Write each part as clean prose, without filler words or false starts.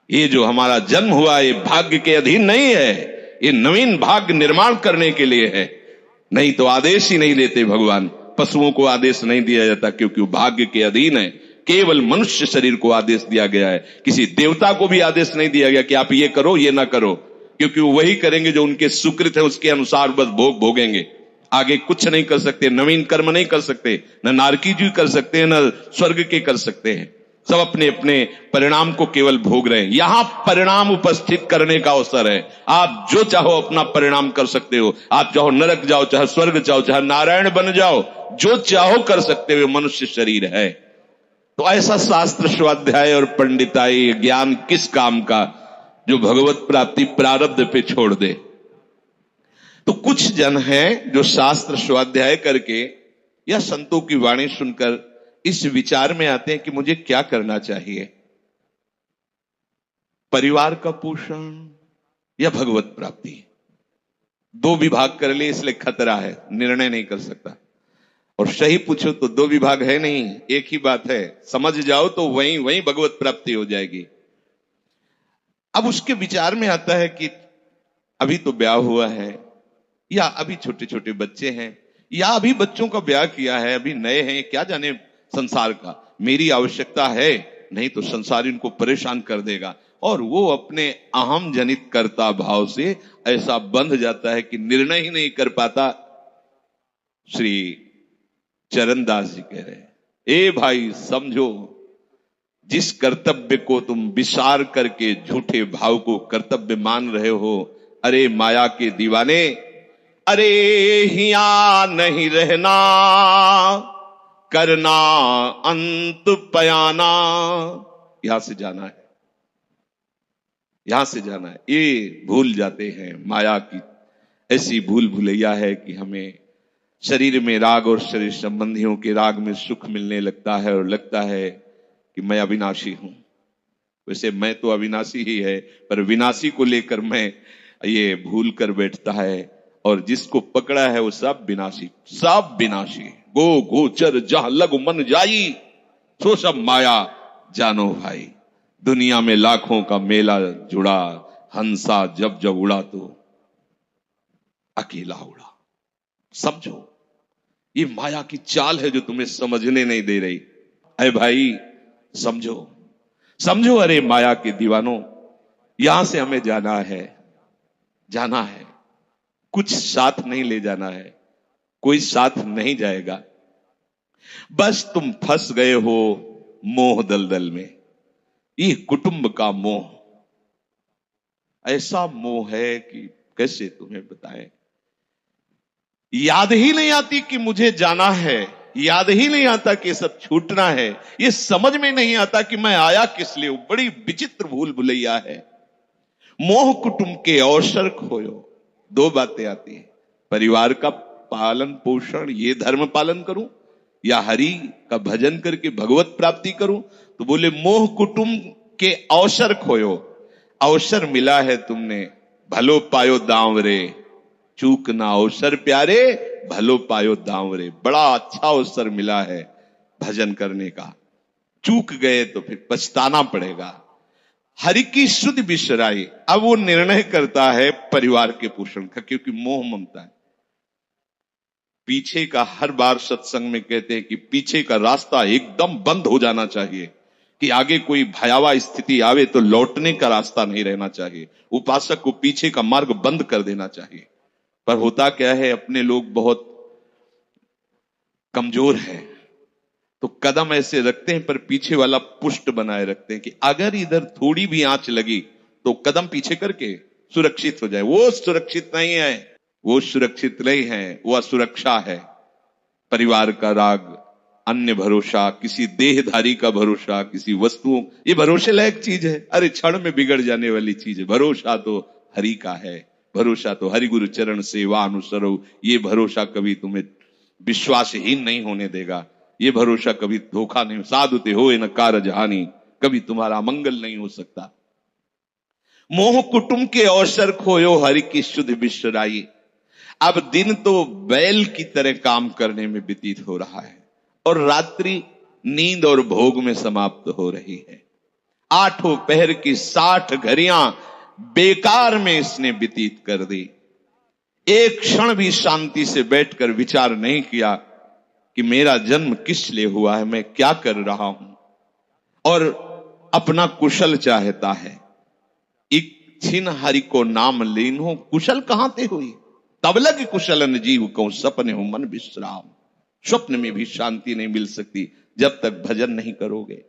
ये जो हमारा जन्म हुआ ये भाग्य के अधीन नहीं है, ये नवीन भाग्य निर्माण करने के लिए है। नहीं तो आदेश ही नहीं देते भगवान। पशुओं को आदेश नहीं दिया जाता क्योंकि वो भाग्य के अधीन है। केवल मनुष्य शरीर को आदेश दिया गया है। किसी देवता को भी आदेश नहीं दिया गया कि आप ये करो ये ना करो, क्योंकि वो वही करेंगे जो उनके सुकृत है, उसके अनुसार बस भोग भोगेंगे। आगे कुछ नहीं कर सकते, नवीन कर्म नहीं कर सकते, न नारकी जी कर सकते हैं, न स्वर्ग के कर सकते हैं। सब अपने अपने परिणाम को केवल भोग रहे हैं। यहां परिणाम उपस्थित करने का अवसर है। आप जो चाहो अपना परिणाम कर सकते हो। आप चाहो नरक जाओ, चाहे स्वर्ग जाओ, चाहे नारायण बन जाओ, जो चाहो कर सकते हो। मनुष्य शरीर है तो ऐसा शास्त्र स्वाध्याय और पंडिताई ज्ञान किस काम का जो भगवत प्राप्ति प्रारब्ध पे छोड़ दे। तो कुछ जन हैं जो शास्त्र स्वाध्याय करके या संतों की वाणी सुनकर इस विचार में आते हैं कि मुझे क्या करना चाहिए, परिवार का पोषण या भगवत प्राप्ति। दो विभाग कर ले इसलिए खतरा है, निर्णय नहीं कर सकता। और सही पूछो तो दो विभाग है नहीं, एक ही बात है। समझ जाओ तो वहीं वहीं भगवत प्राप्ति हो जाएगी। अब उसके विचार में आता है कि अभी तो ब्याह हुआ है, या अभी छोटे छोटे बच्चे हैं, या अभी बच्चों का ब्याह किया है, अभी नए हैं, क्या जाने संसार का। मेरी आवश्यकता है, नहीं तो संसार इनको परेशान कर देगा। और वो अपने अहम जनित कर्ता भाव से ऐसा बंध जाता है कि निर्णय ही नहीं कर पाता। श्री चरणदास जी कह रहे हैं, ए भाई समझो, जिस कर्तव्य को तुम विसार करके झूठे भाव को कर्तव्य मान रहे हो, अरे माया के दीवाने, अरे हिया नहीं रहना, करना अंत पयाना। यहां से जाना है, यहां से जाना है। ये भूल जाते हैं। माया की ऐसी भूल भुलैया है कि हमें शरीर में राग और शरीर संबंधियों के राग में सुख मिलने लगता है और लगता है कि मैं अविनाशी हूं। वैसे मैं तो अविनाशी ही है, पर विनाशी को लेकर मैं ये भूल कर बैठता है। और जिसको पकड़ा है वो सब विनाशी, सब विनाशी। गो गोचर जहां लगु मन जाई, सो सब माया जानो भाई। दुनिया में लाखों का मेला जुड़ा, हंसा जब जब उड़ा तो अकेला उड़ा। समझो, ये माया की चाल है जो तुम्हें समझने नहीं दे रही। अरे भाई समझो, समझो, अरे माया के दीवानों, यहां से हमें जाना है, जाना है। कुछ साथ नहीं ले जाना है, कोई साथ नहीं जाएगा। बस तुम फंस गए हो मोह दलदल में। ये कुटुंब का मोह ऐसा मोह है कि कैसे तुम्हें बताएं। याद ही नहीं आती कि मुझे जाना है, याद ही नहीं आता कि सब छूटना है। ये समझ में नहीं आता कि मैं आया किस लिए। बड़ी विचित्र भूल भुलैया है। मोह कुटुंब के अवसर खोयो। दो बातें आती हैं, परिवार का पालन पोषण, ये धर्म पालन करूं, या हरि का भजन करके भगवत प्राप्ति करूं। तो बोले मोह कुटुंब के अवसर खोयो। अवसर मिला है तुमने, भलो पायो दांव रे, चूक ना अवसर प्यारे, भलो पायो दांव रे। बड़ा अच्छा अवसर मिला है भजन करने का, चूक गए तो फिर पछताना पड़ेगा। हरि की शुद्ध बिसराई। अब वो निर्णय करता है परिवार के पोषण का, क्योंकि मोह ममता है। पीछे का हर बार सत्संग में कहते हैं कि पीछे का रास्ता एकदम बंद हो जाना चाहिए, कि आगे कोई भयावह स्थिति आवे तो लौटने का रास्ता नहीं रहना चाहिए। उपासक को पीछे का मार्ग बंद कर देना चाहिए। पर होता क्या है, अपने लोग बहुत कमजोर हैं, तो कदम ऐसे रखते हैं पर पीछे वाला पुष्ट बनाए रखते हैं कि अगर इधर थोड़ी भी आंच लगी तो कदम पीछे करके सुरक्षित हो जाए। वो सुरक्षित नहीं है, वो सुरक्षित नहीं है, वो असुरक्षा है। परिवार का राग, अन्य भरोसा, किसी देहधारी का भरोसा, किसी वस्तुओं, ये भरोसे लायक चीज है, अरे क्षण में बिगड़ जाने वाली चीज है। भरोसा तो हरि का है, भरोसा तो हरि गुरु चरण सेवा अनुसरो। ये भरोसा कभी तुम्हें विश्वासहीन नहीं होने देगा। ये भरोसा कभी धोखा नहीं। साधु ते होए न कारज हानि, कभी तुम्हारा मंगल नहीं हो सकता। मोह कुटुंब के अवसर खोयो, हरि की शुद्ध बिसराई। अब दिन तो बैल की तरह काम करने में व्यतीत हो रहा है और रात्रि नींद और भोग में समाप्त हो रही है। आठों पहर की 60 घड़ियां बेकार में इसने व्यतीत कर दी। एक क्षण भी शांति से बैठकर विचार नहीं किया कि मेरा जन्म किस लिए हुआ है, मैं क्या कर रहा हूं, और अपना कुशल चाहता है। इच्छिन हरि को नाम लीन्हो, कुशल कहां ते हुई, तब लग कुशलन जीव को सपने हो मन विश्राम। स्वप्न में भी शांति नहीं मिल सकती जब तक भजन नहीं करोगे।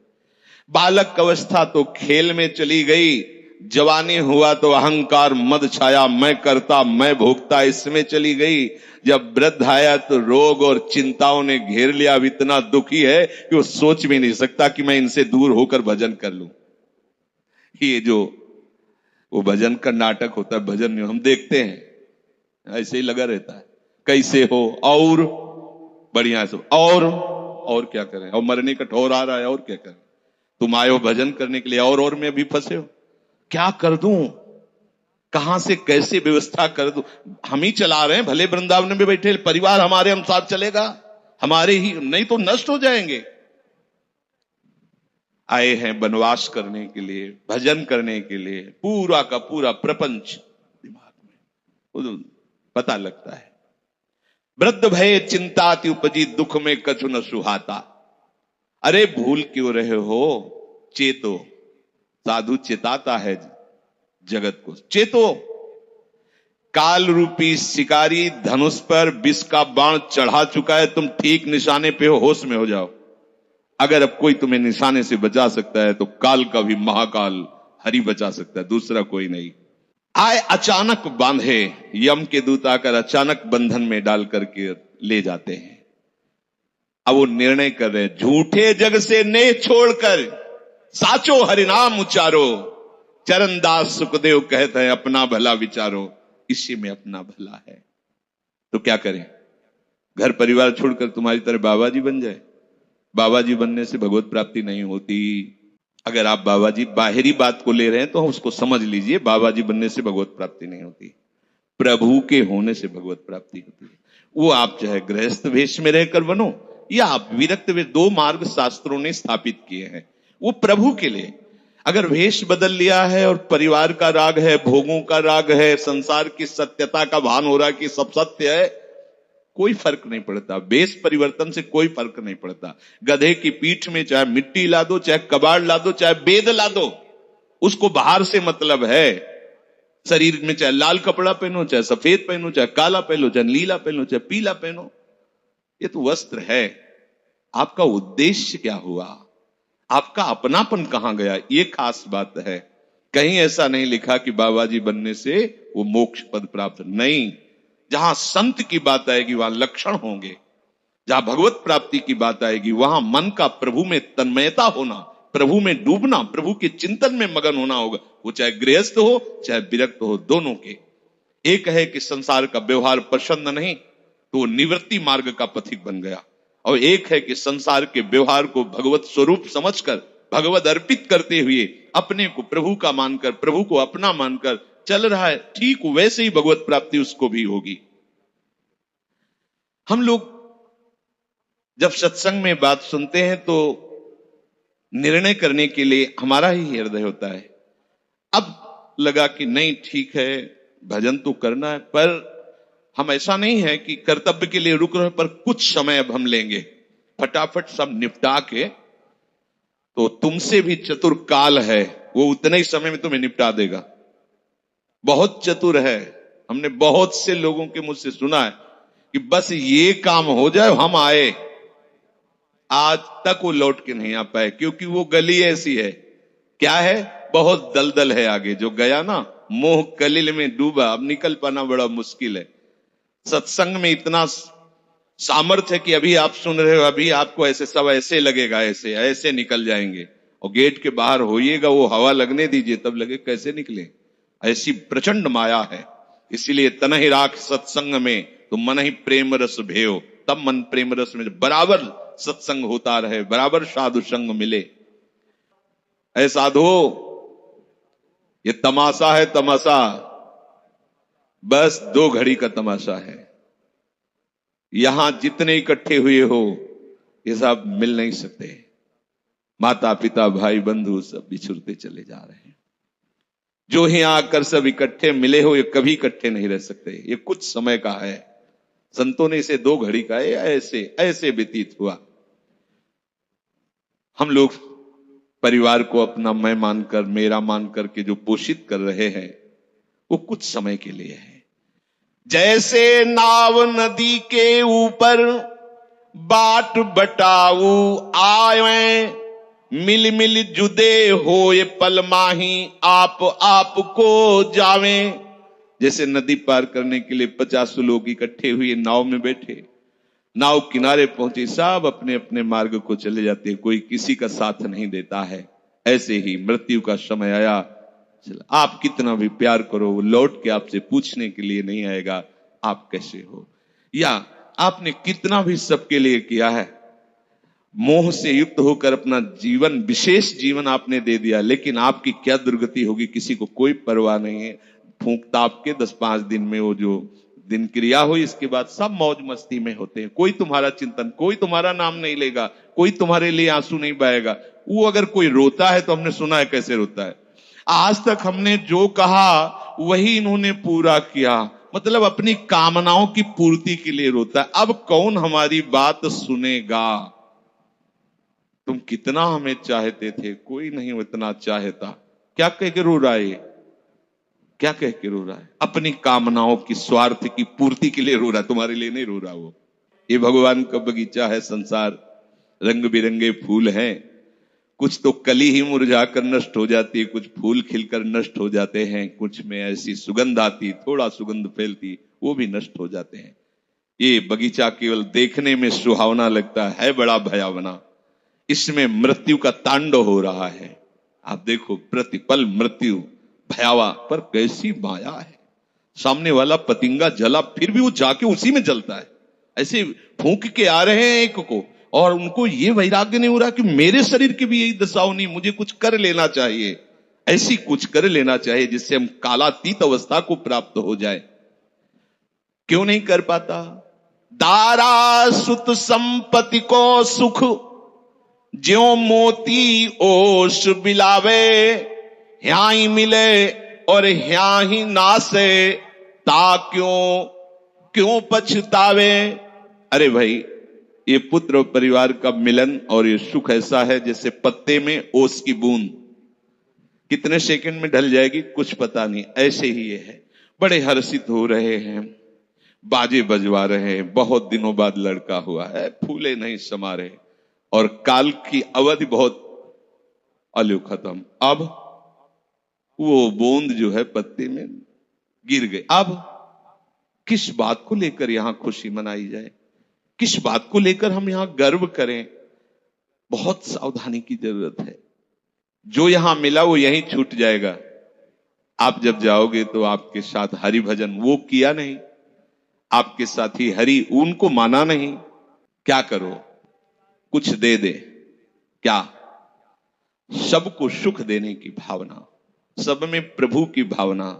बालक अवस्था तो खेल में चली गई, जवानी हुआ तो अहंकार मद छाया, मैं करता मैं भोगता इसमें चली गई। जब वृद्ध आया तो रोग और चिंताओं ने घेर लिया। अब इतना दुखी है कि वो सोच भी नहीं सकता कि मैं इनसे दूर होकर भजन कर लूं। ये जो वो भजन का नाटक होता है, भजन में हम देखते हैं, ऐसे ही लगा रहता है, कैसे हो और बढ़िया है सब, और क्या करें, और मरने का ठौर आ रहा है, और क्या करें, तुम आए हो भजन करने के लिए और में भी फंसे हो, क्या कर दूं, कहां से कैसे व्यवस्था कर दूं। हम ही चला रहे हैं, भले वृंदावन में बैठे परिवार हमारे हम साथ चलेगा, हमारे ही, नहीं तो नष्ट हो जाएंगे। आए हैं वनवास करने के लिए, भजन करने के लिए, पूरा का पूरा प्रपंच दिमाग में पता लगता है। वृद्ध भय चिंताति उपजी, दुख में कछु न सुहाता। अरे भूल क्यों रहे हो, चेतो। साधु चेताता है जगत को, चेतो। काल रूपी शिकारी धनुष पर विष का बाण चढ़ा चुका है, तुम ठीक निशाने पे हो, होश में हो जाओ। अगर अब कोई तुम्हें निशाने से बचा सकता है तो काल का भी महाकाल हरि बचा सकता है, दूसरा कोई नहीं। आए अचानक बांधे, यम के दूत आकर अचानक बंधन में डाल करके ले जाते हैं। अब वो निर्णय कर रहे हैं, झूठे जग से नेह छोड़कर साचो हरिनाम उचारो। चरणदास सुखदेव कहते हैं अपना भला विचारो, इसी में अपना भला है। तो क्या करें, घर परिवार छोड़कर तुम्हारी तरह बाबा जी बन जाए। बाबा जी बनने से भगवत प्राप्ति नहीं होती। अगर आप बाबा जी बाहरी बात को ले रहे हैं तो उसको समझ लीजिए, बाबा जी बनने से भगवत प्राप्ति नहीं होती, प्रभु के होने से भगवत प्राप्ति होती है। वो आप चाहे गृहस्थ वेश में रहकर बनो या आप विरक्त वेश, दो मार्ग शास्त्रों ने स्थापित किए हैं, वो प्रभु के लिए। अगर वेश बदल लिया है और परिवार का राग है, भोगों का राग है, संसार की सत्यता का भान हो रहा है कि सब सत्य है, कोई फर्क नहीं पड़ता। वेश परिवर्तन से कोई फर्क नहीं पड़ता। गधे की पीठ में चाहे मिट्टी ला दो, चाहे कबाड़ ला दो, चाहे बेद ला दो, उसको बाहर से मतलब है। शरीर में चाहे लाल कपड़ा पहनो, चाहे सफेद पहनो, चाहे काला पहनो, चाहे नीला पहनो, चाहे पीला पहनो, ये तो वस्त्र है। आपका उद्देश्य क्या हुआ, आपका अपनापन कहां गया, ये खास बात है। कहीं ऐसा नहीं लिखा कि बाबा जी बनने से वो मोक्ष पद प्राप्त, नहीं। जहां संत की बात आएगी वहां लक्षण होंगे, जहां भगवत प्राप्ति की बात आएगी वहां मन का प्रभु में तन्मयता होना, प्रभु में डूबना, प्रभु के चिंतन में मगन होना होगा। वो चाहे गृहस्थ हो चाहे विरक्त हो, दोनों के। एक है कि संसार का व्यवहार पसंद नहीं तो वो निवृत्ति मार्ग का पथिक बन गया, और एक है कि संसार के व्यवहार को भगवत स्वरूप समझकर, भगवत अर्पित करते हुए, अपने को प्रभु का मानकर, प्रभु को अपना मानकर चल रहा है, ठीक वैसे ही भगवत प्राप्ति उसको भी होगी। हम लोग जब सत्संग में बात सुनते हैं तो निर्णय करने के लिए हमारा ही हृदय होता है। अब लगा कि नहीं ठीक है, भजन तो करना है, पर हम ऐसा नहीं है कि कर्तव्य के लिए रुक रहे, पर कुछ समय अब हम लेंगे, फटाफट सब निपटा के। तो तुमसे भी चतुर काल है, वो उतने ही समय में तुम्हें निपटा देगा। बहुत चतुर है। हमने बहुत से लोगों के मुझसे सुना है कि बस ये काम हो जाए हम आए, आज तक वो लौट के नहीं आ पाए, क्योंकि वो गली ऐसी है, क्या है, बहुत दलदल है आगे। जो गया ना मोह कलिल में डूबा, अब निकल पाना बड़ा मुश्किल है। सत्संग में इतना सामर्थ्य है कि अभी आप सुन रहे हो, अभी आपको ऐसे सब ऐसे लगेगा, ऐसे ऐसे निकल जाएंगे, और गेट के बाहर होइएगा, वो हवा लगने दीजिए, तब लगे कैसे निकले। ऐसी प्रचंड माया है। इसीलिए तन ही राख सत्संग में तो मन ही प्रेम रस भेयो, तब मन प्रेम रस में बराबर सत्संग होता रहे, बराबर साधु संग मिले। ऐ साधु, ये तमाशा है, तमाशा बस 2 घड़ी का तमाशा है। यहां जितने इकट्ठे हुए हो ये सब मिल नहीं सकते। माता पिता भाई बंधु सब बिछुड़ते चले जा रहे हैं। जो ही आकर सब इकट्ठे मिले हो, ये कभी इकट्ठे नहीं रह सकते, ये कुछ समय का है। संतों ने इसे 2 घड़ी का ऐसे ऐसे व्यतीत हुआ। हम लोग परिवार को अपना मैं मानकर, मेरा मानकर के जो पोषित कर रहे हैं, वो कुछ समय के लिए है। जैसे नाव नदी के ऊपर बाट बटाऊ आए, मिल मिल जुदे होए पल माही आप को जावे। जैसे नदी पार करने के लिए 50 लोग इकट्ठे हुए नाव में बैठे, नाव किनारे पहुंचे, सब अपने अपने मार्ग को चले जाते हैं, कोई किसी का साथ नहीं देता है। ऐसे ही मृत्यु का समय आया, आप कितना भी प्यार करो, वो लौट के आपसे पूछने के लिए नहीं आएगा आप कैसे हो, या आपने कितना भी सबके लिए किया है, मोह से युक्त होकर अपना जीवन, विशेष जीवन आपने दे दिया, लेकिन आपकी क्या दुर्गति होगी किसी को कोई परवाह नहीं है। फूंक ताप के 10-5 दिन में वो जो दिन क्रिया हुई, इसके बाद सब मौज मस्ती में होते हैं। कोई तुम्हारा चिंतन, कोई तुम्हारा नाम नहीं लेगा, कोई तुम्हारे लिए आंसू नहीं बहाएगा। वो अगर कोई रोता है तो हमने सुना है कैसे रोता है। आज तक हमने जो कहा वही इन्होंने पूरा किया, मतलब अपनी कामनाओं की पूर्ति के लिए रोता है। अब कौन हमारी बात सुनेगा। तुम कितना हमें चाहते थे, कोई नहीं उतना चाहता। क्या कह के रो रहा है, क्या कह के रो रहा है, अपनी कामनाओं की, स्वार्थ की पूर्ति के लिए रो रहा है, तुम्हारे लिए नहीं रो रहा। वो ये भगवान का बगीचा है संसार, रंग बिरंगे फूल हैं, कुछ तो कली ही मुरझाकर नष्ट हो जाती है, कुछ फूल खिलकर नष्ट हो जाते हैं, कुछ में ऐसी सुगंध आती, थोड़ा सुगंध फैलती, वो भी नष्ट हो जाते हैं। ये बगीचा केवल देखने में सुहावना लगता है बड़ा भयावना। इसमें मृत्यु का तांडव हो रहा है। आप देखो प्रतिपल मृत्यु भयावा, पर कैसी माया है। सामने वाला पतिंगा जला, फिर भी वो जाके उसी में जलता है। ऐसे फूंक के आ रहे हैं एक को, और उनको ये वैराग्य नहीं हो रहा कि मेरे शरीर की भी यही दशा होनी, मुझे कुछ कर लेना चाहिए, ऐसी कुछ कर लेना चाहिए जिससे हम कालातीत अवस्था को प्राप्त हो जाए। क्यों नहीं कर पाता। दारा सुत संपत्ति को सुख, ज्यों मोती ओस बिलावे, ह्या ही मिले और ह्या ही नासे, ता क्यों पछतावे। अरे भाई, ये पुत्र परिवार का मिलन और ये सुख ऐसा है जैसे पत्ते में ओस की बूंद, कितने सेकंड में ढल जाएगी कुछ पता नहीं। ऐसे ही ये है। बड़े हर्षित हो रहे हैं, बाजे बजवा रहे हैं, बहुत दिनों बाद लड़का हुआ है, फूले नहीं समा रहे, और काल की अवधि बहुत अलू खत्म। अब वो बूंद जो है पत्ते में गिर गई। अब किस बात को लेकर यहां खुशी मनाई जाए, किस बात को लेकर हम यहां गर्व करें। बहुत सावधानी की जरूरत है। जो यहां मिला वो यहीं छूट जाएगा। आप जब जाओगे तो आपके साथ हरि भजन वो किया नहीं, आपके साथी हरि उनको माना नहीं। क्या करो, कुछ दे दे, क्या, सबको सुख देने की भावना, सब में प्रभु की भावना,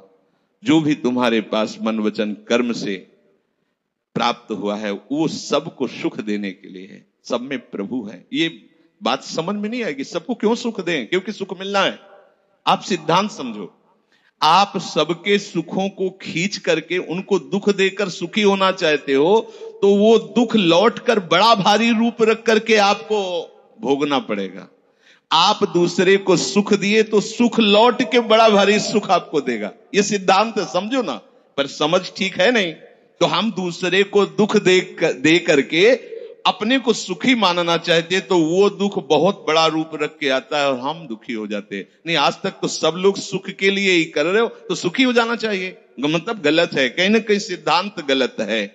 जो भी तुम्हारे पास मन वचन कर्म से प्राप्त हुआ है वो सबको सुख देने के लिए है, सब में प्रभु है। ये बात समझ में नहीं आएगी, सबको क्यों सुख दें, क्योंकि सुख मिलना है। आप सिद्धांत समझो, आप सबके सुखों को खींच करके उनको दुख देकर सुखी होना चाहते हो, तो वो दुख लौटकर बड़ा भारी रूप रख करके आपको भोगना पड़ेगा। आप दूसरे को सुख दिए तो सुख लौट के बड़ा भारी सुख आपको देगा। ये सिद्धांत समझो ना, पर समझ ठीक है नहीं। तो हम दूसरे को दुख दे करके अपने को सुखी मानना चाहते हैं, तो वो दुख बहुत बड़ा रूप रख के आता है और हम दुखी हो जाते हैं। नहीं, आज तक तो सब लोग सुख के लिए ही कर रहे हो, तो सुखी हो जाना चाहिए। मतलब गलत है, कहीं ना कहीं सिद्धांत गलत है।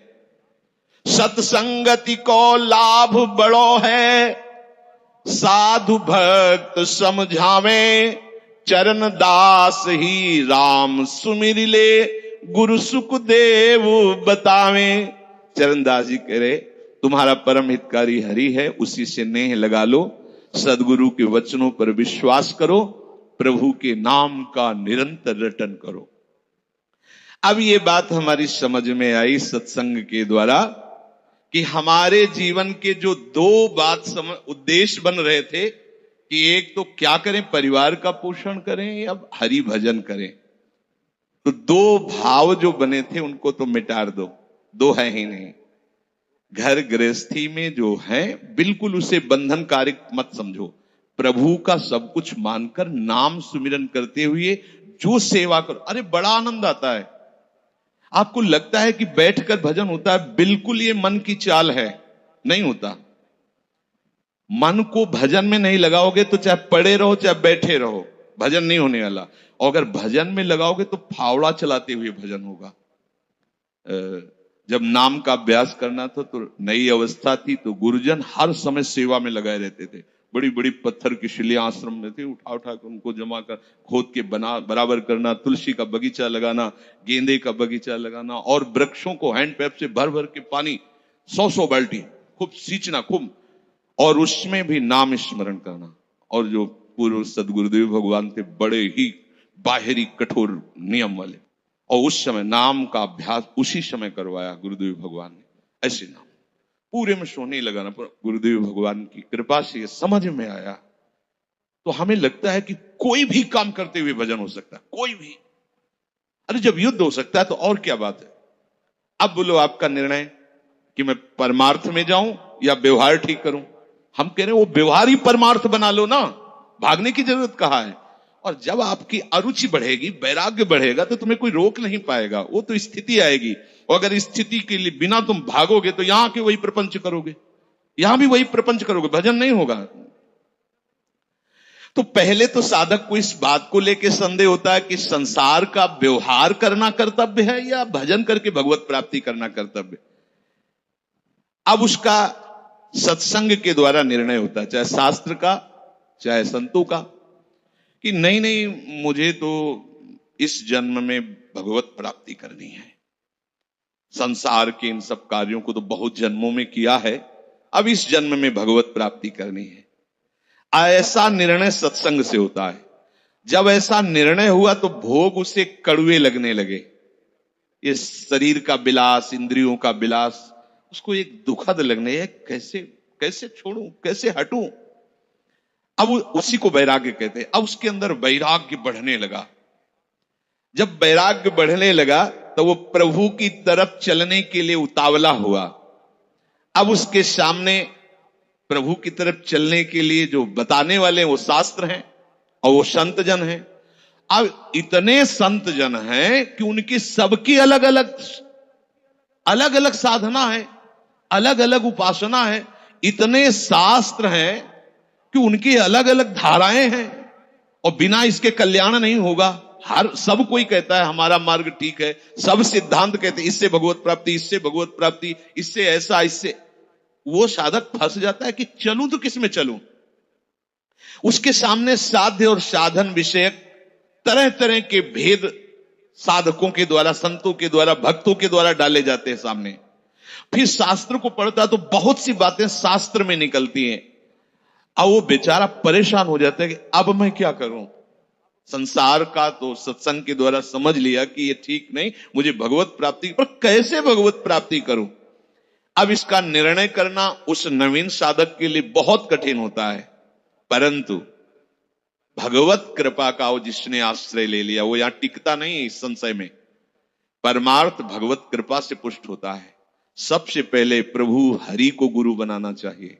सत्संगति को लाभ बड़ो है, साधु भक्त समझावे, चरण दास ही राम सुमिर ले, गुरु सुख देव बतावे। चरणदास जी कह रहे, तुम्हारा परम हितकारी हरि है, उसी से नेह लगा लो, सदगुरु के वचनों पर विश्वास करो, प्रभु के नाम का निरंतर रटन करो। अब ये बात हमारी समझ में आई सत्संग के द्वारा कि हमारे जीवन के जो दो बात उद्देश्य बन रहे थे कि एक तो क्या करें, परिवार का पोषण करें या हरि भजन करें। तो दो भाव जो बने थे उनको तो मिटा दो, दो है ही नहीं। घर गृहस्थी में जो है बिल्कुल उसे बंधनकारी मत समझो। प्रभु का सब कुछ मानकर नाम सुमिरन करते हुए जो सेवा करो, अरे बड़ा आनंद आता है। आपको लगता है कि बैठकर भजन होता है, बिल्कुल ये मन की चाल है, नहीं होता। मन को भजन में नहीं लगाओगे तो चाहे पड़े रहो चाहे बैठे रहो, भजन नहीं होने वाला। और अगर भजन में लगाओगे तो फावड़ा चलाते हुए भजन होगा। जब नाम का अभ्यास करना था तो नई अवस्था थी, तो गुरुजन हर समय सेवा में लगाए रहते थे। बड़ी बड़ी पत्थर की शिलियां आश्रम में थी, उठा उठा कर उनको जमा कर खोद के बना बराबर करना, तुलसी का बगीचा लगाना, गेंदे का बगीचा लगाना, और वृक्षों को हैंड पैप से भर भर के पानी 100 बाल्टी खूब सींचना खूब, और उसमें भी नाम स्मरण करना। और जो पूर्व सदगुरुदेव भगवान थे, बड़े ही बाहरी कठोर नियम वाले, और उस समय नाम का अभ्यास उसी समय करवाया गुरुदेव भगवान ने। ऐसे नाम पूरे में सोने लगाना, गुरुदेव भगवान की कृपा से ये समझ में आया। तो हमें लगता है कि कोई भी काम करते हुए भजन हो सकता है, कोई भी। अरे जब युद्ध हो सकता है तो और क्या बात है। अब बोलो आपका निर्णय कि मैं परमार्थ में जाऊं या व्यवहार ठीक करूं। हम कह रहे हैं वो व्यवहार ही परमार्थ बना लो ना, भागने की जरूरत कहां है। और जब आपकी अरुचि बढ़ेगी, वैराग्य बढ़ेगा, तो तुम्हें कोई रोक नहीं पाएगा, वो तो स्थिति आएगी। और अगर स्थिति के लिए बिना तुम भागोगे तो यहां के वही प्रपंच करोगे, यहां भी वही प्रपंच करोगे, भजन नहीं होगा। तो पहले तो साधक को इस बात को लेकर संदेह होता है कि संसार का व्यवहार करना कर्तव्य है या भजन करके भगवत प्राप्ति करना कर्तव्य। अब उसका सत्संग के द्वारा निर्णय होता है, चाहे शास्त्र का चाहे संतों का, कि नहीं नहीं मुझे तो इस जन्म में भगवत प्राप्ति करनी है। संसार के इन सब कार्यों को तो बहुत जन्मों में किया है, अब इस जन्म में भगवत प्राप्ति करनी है। ऐसा निर्णय सत्संग से होता है। जब ऐसा निर्णय हुआ तो भोग उसे कड़वे लगने लगे। ये शरीर का विलास, इंद्रियों का विलास उसको एक दुखद लगने, कैसे कैसे छोड़ूं, कैसे हटूं। अब उसी को वैराग्य कहते हैं। अब उसके अंदर वैराग्य बढ़ने लगा। जब वैराग्य बढ़ने लगा तो वो प्रभु की तरफ चलने के लिए उतावला हुआ। अब उसके सामने प्रभु की तरफ चलने के लिए जो बताने वाले वो शास्त्र हैं और वो संत जन हैं। अब इतने संत जन हैं कि उनकी सबकी अलग अलग साधना है, अलग अलग उपासना है। इतने शास्त्र हैं कि उनकी अलग अलग धाराएं हैं, और बिना इसके कल्याण नहीं होगा। हर सब कोई कहता है हमारा मार्ग ठीक है, सब सिद्धांत कहते हैं इससे भगवत प्राप्ति, इससे भगवत प्राप्ति, इससे ऐसा, इससे। वो साधक फंस जाता है कि चलूं तो किस में चलूं। उसके सामने साध्य और साधन विषयक तरह तरह के भेद साधकों के द्वारा, संतों के द्वारा, भक्तों के द्वारा डाले जाते हैं सामने। फिर शास्त्र को पढ़ता तो बहुत सी बातें शास्त्र में निकलती हैं। अब वो बेचारा परेशान हो जाता है कि अब मैं क्या करूं। संसार का तो सत्संग के द्वारा समझ लिया कि ये ठीक नहीं, मुझे भगवत प्राप्ति, पर कैसे भगवत प्राप्ति करूं। अब इसका निर्णय करना उस नवीन साधक के लिए बहुत कठिन होता है। परंतु भगवत कृपा का वो जिसने आश्रय ले लिया वो यहां टिकता नहीं इस संशय में। परमार्थ भगवत कृपा से पुष्ट होता है। सबसे पहले प्रभु हरि को गुरु बनाना चाहिए,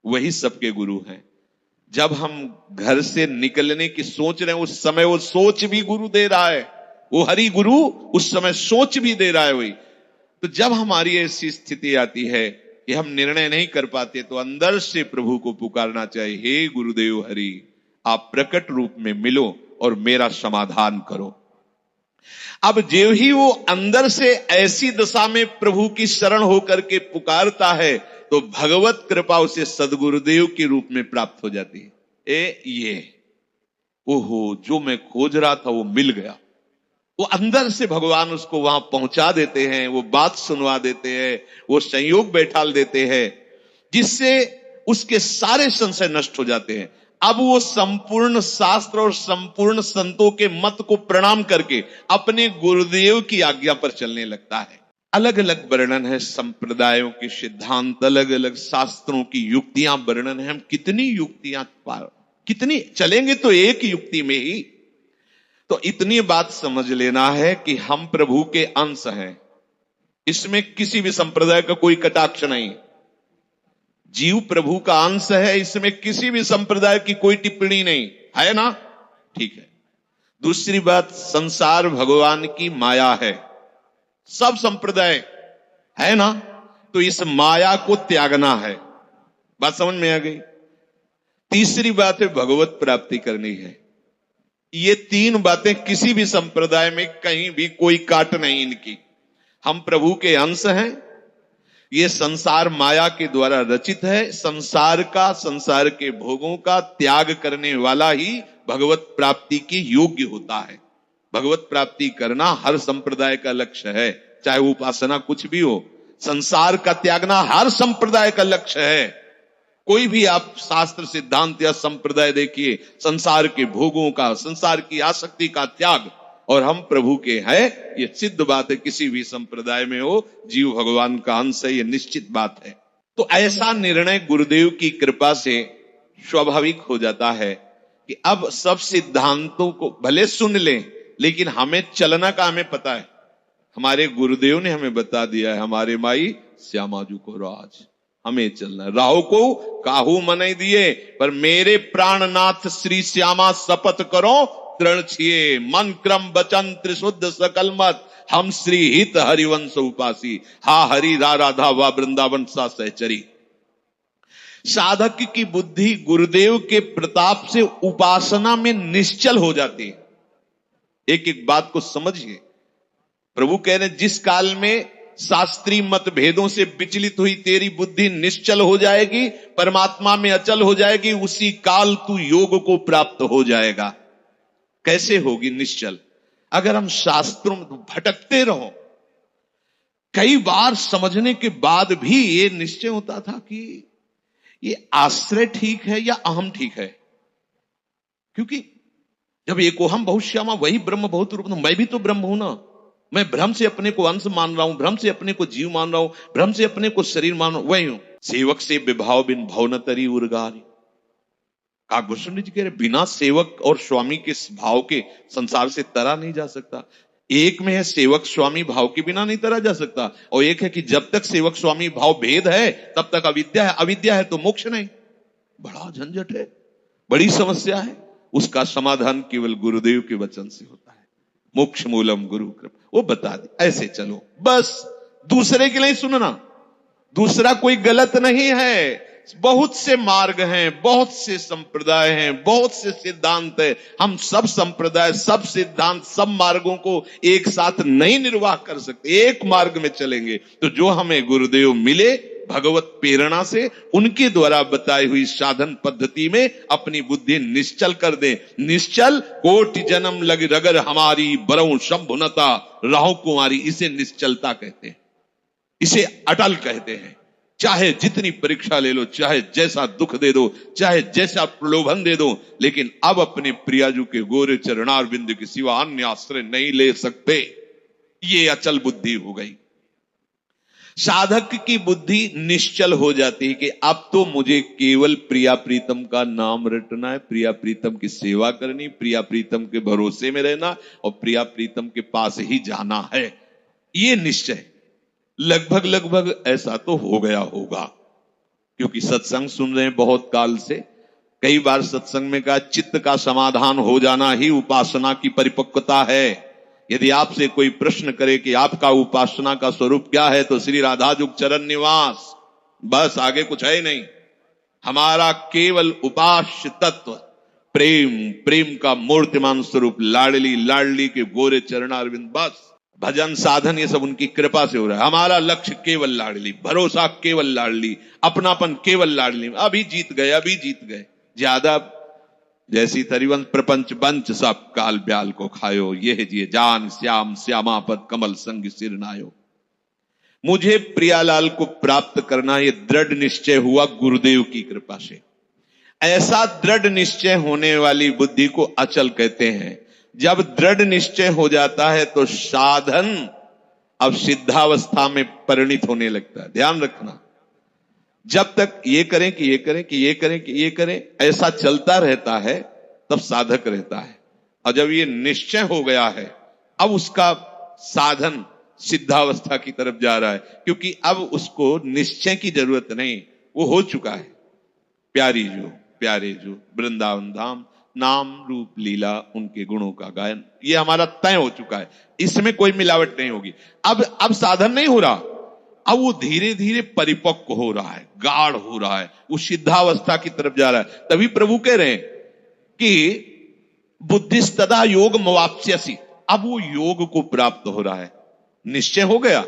वही सबके गुरु हैं। जब हम घर से निकलने की सोच रहे हैं उस समय वो सोच भी गुरु दे रहा है, वो हरि गुरु उस समय सोच भी दे रहा है वही। तो जब हमारी ऐसी स्थिति आती है कि हम निर्णय नहीं कर पाते तो अंदर से प्रभु को पुकारना चाहिए, हे गुरुदेव हरि, आप प्रकट रूप में मिलो और मेरा समाधान करो। अब जो ही वो अंदर से ऐसी दशा में प्रभु की शरण होकर के पुकारता है तो भगवत कृपा उसे सदगुरुदेव के रूप में प्राप्त हो जाती है। ये ओहो, जो मैं खोज रहा था वो मिल गया। वो अंदर से भगवान उसको वहां पहुंचा देते हैं, वो बात सुनवा देते हैं, वो संयोग बैठाल देते हैं, जिससे उसके सारे संशय नष्ट हो जाते हैं। अब वो संपूर्ण शास्त्र और संपूर्ण संतों के मत को प्रणाम करके अपने गुरुदेव की आज्ञा पर चलने लगता है। अलग अलग वर्णन है संप्रदायों के सिद्धांत, अलग अलग शास्त्रों की युक्तियां वर्णन है। हम कितनी युक्तियां कितनी चलेंगे तो एक युक्ति में ही। तो इतनी बात समझ लेना है कि हम प्रभु के अंश हैं, इसमें किसी भी संप्रदाय का कोई कटाक्ष नहीं। जीव प्रभु का अंश है, इसमें किसी भी संप्रदाय की कोई टिप्पणी नहीं है ना, ठीक है। दूसरी बात, संसार भगवान की माया है, सब संप्रदाय है ना, तो इस माया को त्यागना है। बात समझ में आ गई। तीसरी बात है भगवत प्राप्ति करनी है। ये तीन बातें किसी भी संप्रदाय में कहीं भी कोई काट नहीं इनकी। हम प्रभु के अंश हैं, ये संसार माया के द्वारा रचित है, संसार का, संसार के भोगों का त्याग करने वाला ही भगवत प्राप्ति के योग्य होता है। भगवत प्राप्ति करना हर संप्रदाय का लक्ष्य है, चाहे उपासना कुछ भी हो। संसार का त्यागना हर संप्रदाय का लक्ष्य है। कोई भी आप शास्त्र सिद्धांत या संप्रदाय देखिए, संसार के भोगों का, संसार की आसक्ति का त्याग, और हम प्रभु के हैं, ये सिद्ध बात है। किसी भी संप्रदाय में हो, जीव भगवान का अंश है, ये निश्चित बात है। तो ऐसा निर्णय गुरुदेव की कृपा से स्वाभाविक हो जाता है कि अब सब सिद्धांतों को भले सुन लें, लेकिन हमें चलना का हमें पता है। हमारे गुरुदेव ने हमें बता दिया है, हमारे माई श्यामाजू को राज, हमें चलना। राहु को काहू मनै दिए, पर मेरे प्राणनाथ श्री श्यामा शपथ करो तृण छिए, मन क्रम वचन त्रिशुद्ध सकल मत, हम श्री हित हरिवंश उपासी, हा हरि रा राधा वा वृंदावन सा सहचरी। साधक की बुद्धि गुरुदेव के प्रताप से उपासना में निश्चल हो जाती है। एक एक बात को समझिए। प्रभु कह रहे, जिस काल में शास्त्रीय मतभेदों से विचलित हुई तेरी बुद्धि निश्चल हो जाएगी, परमात्मा में अचल हो जाएगी, उसी काल तू योग को प्राप्त हो जाएगा। कैसे होगी निश्चल? अगर हम शास्त्रों में भटकते रहो, कई बार समझने के बाद भी ये निश्चय होता था कि ये आश्रय ठीक है या अहम ठीक है। क्योंकि जब एकोहम बहुश्यामा वही ब्रह्म बहुत रूप, मैं भी तो ब्रह्म हूं ना। मैं भ्रम से अपने को अंश मान रहा हूं, भ्रम से अपने को जीव मान रहा हूं, भ्रम से अपने को शरीर मान रहा हूं, वही हूं। सेवक से विभाव बिन भव न तरी उर्गारी। काकभूषण जी कह रहे, बिना सेवक और स्वामी के भाव के संसार से तरा नहीं जा सकता। एक में है सेवक स्वामी भाव के बिना नहीं तरा जा सकता, और एक है कि जब तक सेवक स्वामी भाव भेद है तब तक अविद्या है, अविद्या है तो मोक्ष नहीं। बड़ा झंझट है, बड़ी समस्या है। उसका समाधान केवल गुरुदेव के वचन से होता है। मोक्ष मूलम गुरु कृपा, वो बता दे, ऐसे चलो बस। दूसरे के लिए सुनना, दूसरा कोई गलत नहीं है। बहुत से मार्ग हैं, बहुत से संप्रदाय हैं, बहुत से सिद्धांत है। हम सब संप्रदाय, सब सिद्धांत, सब मार्गों को एक साथ नहीं निर्वाह कर सकते। एक मार्ग में चलेंगे तो जो हमें गुरुदेव मिले भगवत प्रेरणा से, उनके द्वारा बताई हुई साधन पद्धति में अपनी बुद्धि निश्चल कर दे। निश्चल कोटि जन्म लग रगर हमारी, बरऊ शंभुनता राहु कुमारी, इसे निश्चलता कहते हैं, इसे अटल कहते हैं। चाहे जितनी परीक्षा ले लो, चाहे जैसा दुख दे दो, चाहे जैसा प्रलोभन दे दो, लेकिन अब अपने प्रियाजू के गोरे चरणार बिंदु के सिवा अन्य आश्रय नहीं ले सकते। ये अचल बुद्धि हो गई। साधक की बुद्धि निश्चल हो जाती है कि अब तो मुझे केवल प्रिया प्रीतम का नाम रटना है, प्रिया प्रीतम की सेवा करनी, प्रिया प्रीतम के भरोसे में रहना, और प्रिया प्रीतम के पास ही जाना है। ये निश्चय लगभग लगभग ऐसा तो हो गया होगा, क्योंकि सत्संग सुन रहे हैं बहुत काल से। कई बार सत्संग में कहा चित्त का समाधान हो जाना ही उपासना की परिपक्वता है। यदि आपसे कोई प्रश्न करे कि आपका उपासना का स्वरूप क्या है, तो श्री राधाजुग चरण निवास, बस, आगे कुछ है नहीं। हमारा केवल उपास्य तत्व प्रेम, प्रेम का मूर्तिमान स्वरूप लाडली, लाडली के गोरे चरणारविंद, बस। भजन साधन ये सब उनकी कृपा से हो रहा है। हमारा लक्ष्य केवल लाडली, भरोसा केवल लाडली, अपनापन केवल लाडली। अभी जीत गए, अभी जीत गए। ज्यादा जैसी तरिवंश प्रपंच बंच सब काल ब्याल को खायो, यह जिए जान श्याम श्यामा पद कमल संग सिर नायो। मुझे प्रियालाल को प्राप्त करना, यह दृढ़ निश्चय हुआ गुरुदेव की कृपा से। ऐसा दृढ़ निश्चय होने वाली बुद्धि को अचल कहते हैं। जब दृढ़ निश्चय हो जाता है तो साधन अब सिद्धावस्था में परिणित होने लगता है। ध्यान रखना, जब तक ये करें कि ये करें कि ये करें कि ये करें, ऐसा चलता रहता है, तब साधक रहता है। और जब ये निश्चय हो गया है, अब उसका साधन सिद्धावस्था की तरफ जा रहा है, क्योंकि अब उसको निश्चय की जरूरत नहीं, वो हो चुका है। प्यारी जो प्यारे जो वृंदावन धाम, नाम रूप लीला उनके गुणों का गायन, ये हमारा तय हो चुका है, इसमें कोई मिलावट नहीं होगी। अब साधन नहीं हो रहा, अब वो धीरे धीरे परिपक्व हो रहा है, गाढ़ हो रहा है, वो सिद्धावस्था की तरफ जा रहा है। तभी प्रभु कह रहे हैं कि बुद्धिस्तदा योग मवाप्स्यसि, अब वो योग को प्राप्त हो रहा है। निश्चय हो गया,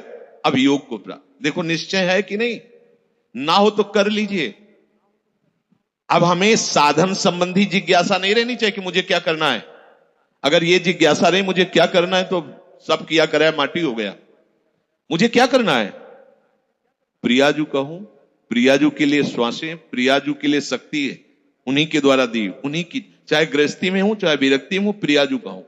अब योग को प्राप्त। देखो निश्चय है कि नहीं, ना हो तो कर लीजिए। अब हमें साधन संबंधी जिज्ञासा नहीं रहनी चाहिए कि मुझे क्या करना है। अगर ये जिज्ञासा रही मुझे क्या करना है, तो सब किया कराया माटी हो गया। मुझे क्या करना है, प्रियाजू कहूं, प्रियाजू के लिए श्वासें, प्रियाजू के लिए शक्ति है, उन्हीं के द्वारा दी, उन्हीं की, चाहे गृहस्थी में हूं चाहे विरक्ति में हूं, प्रियाजू कहूं,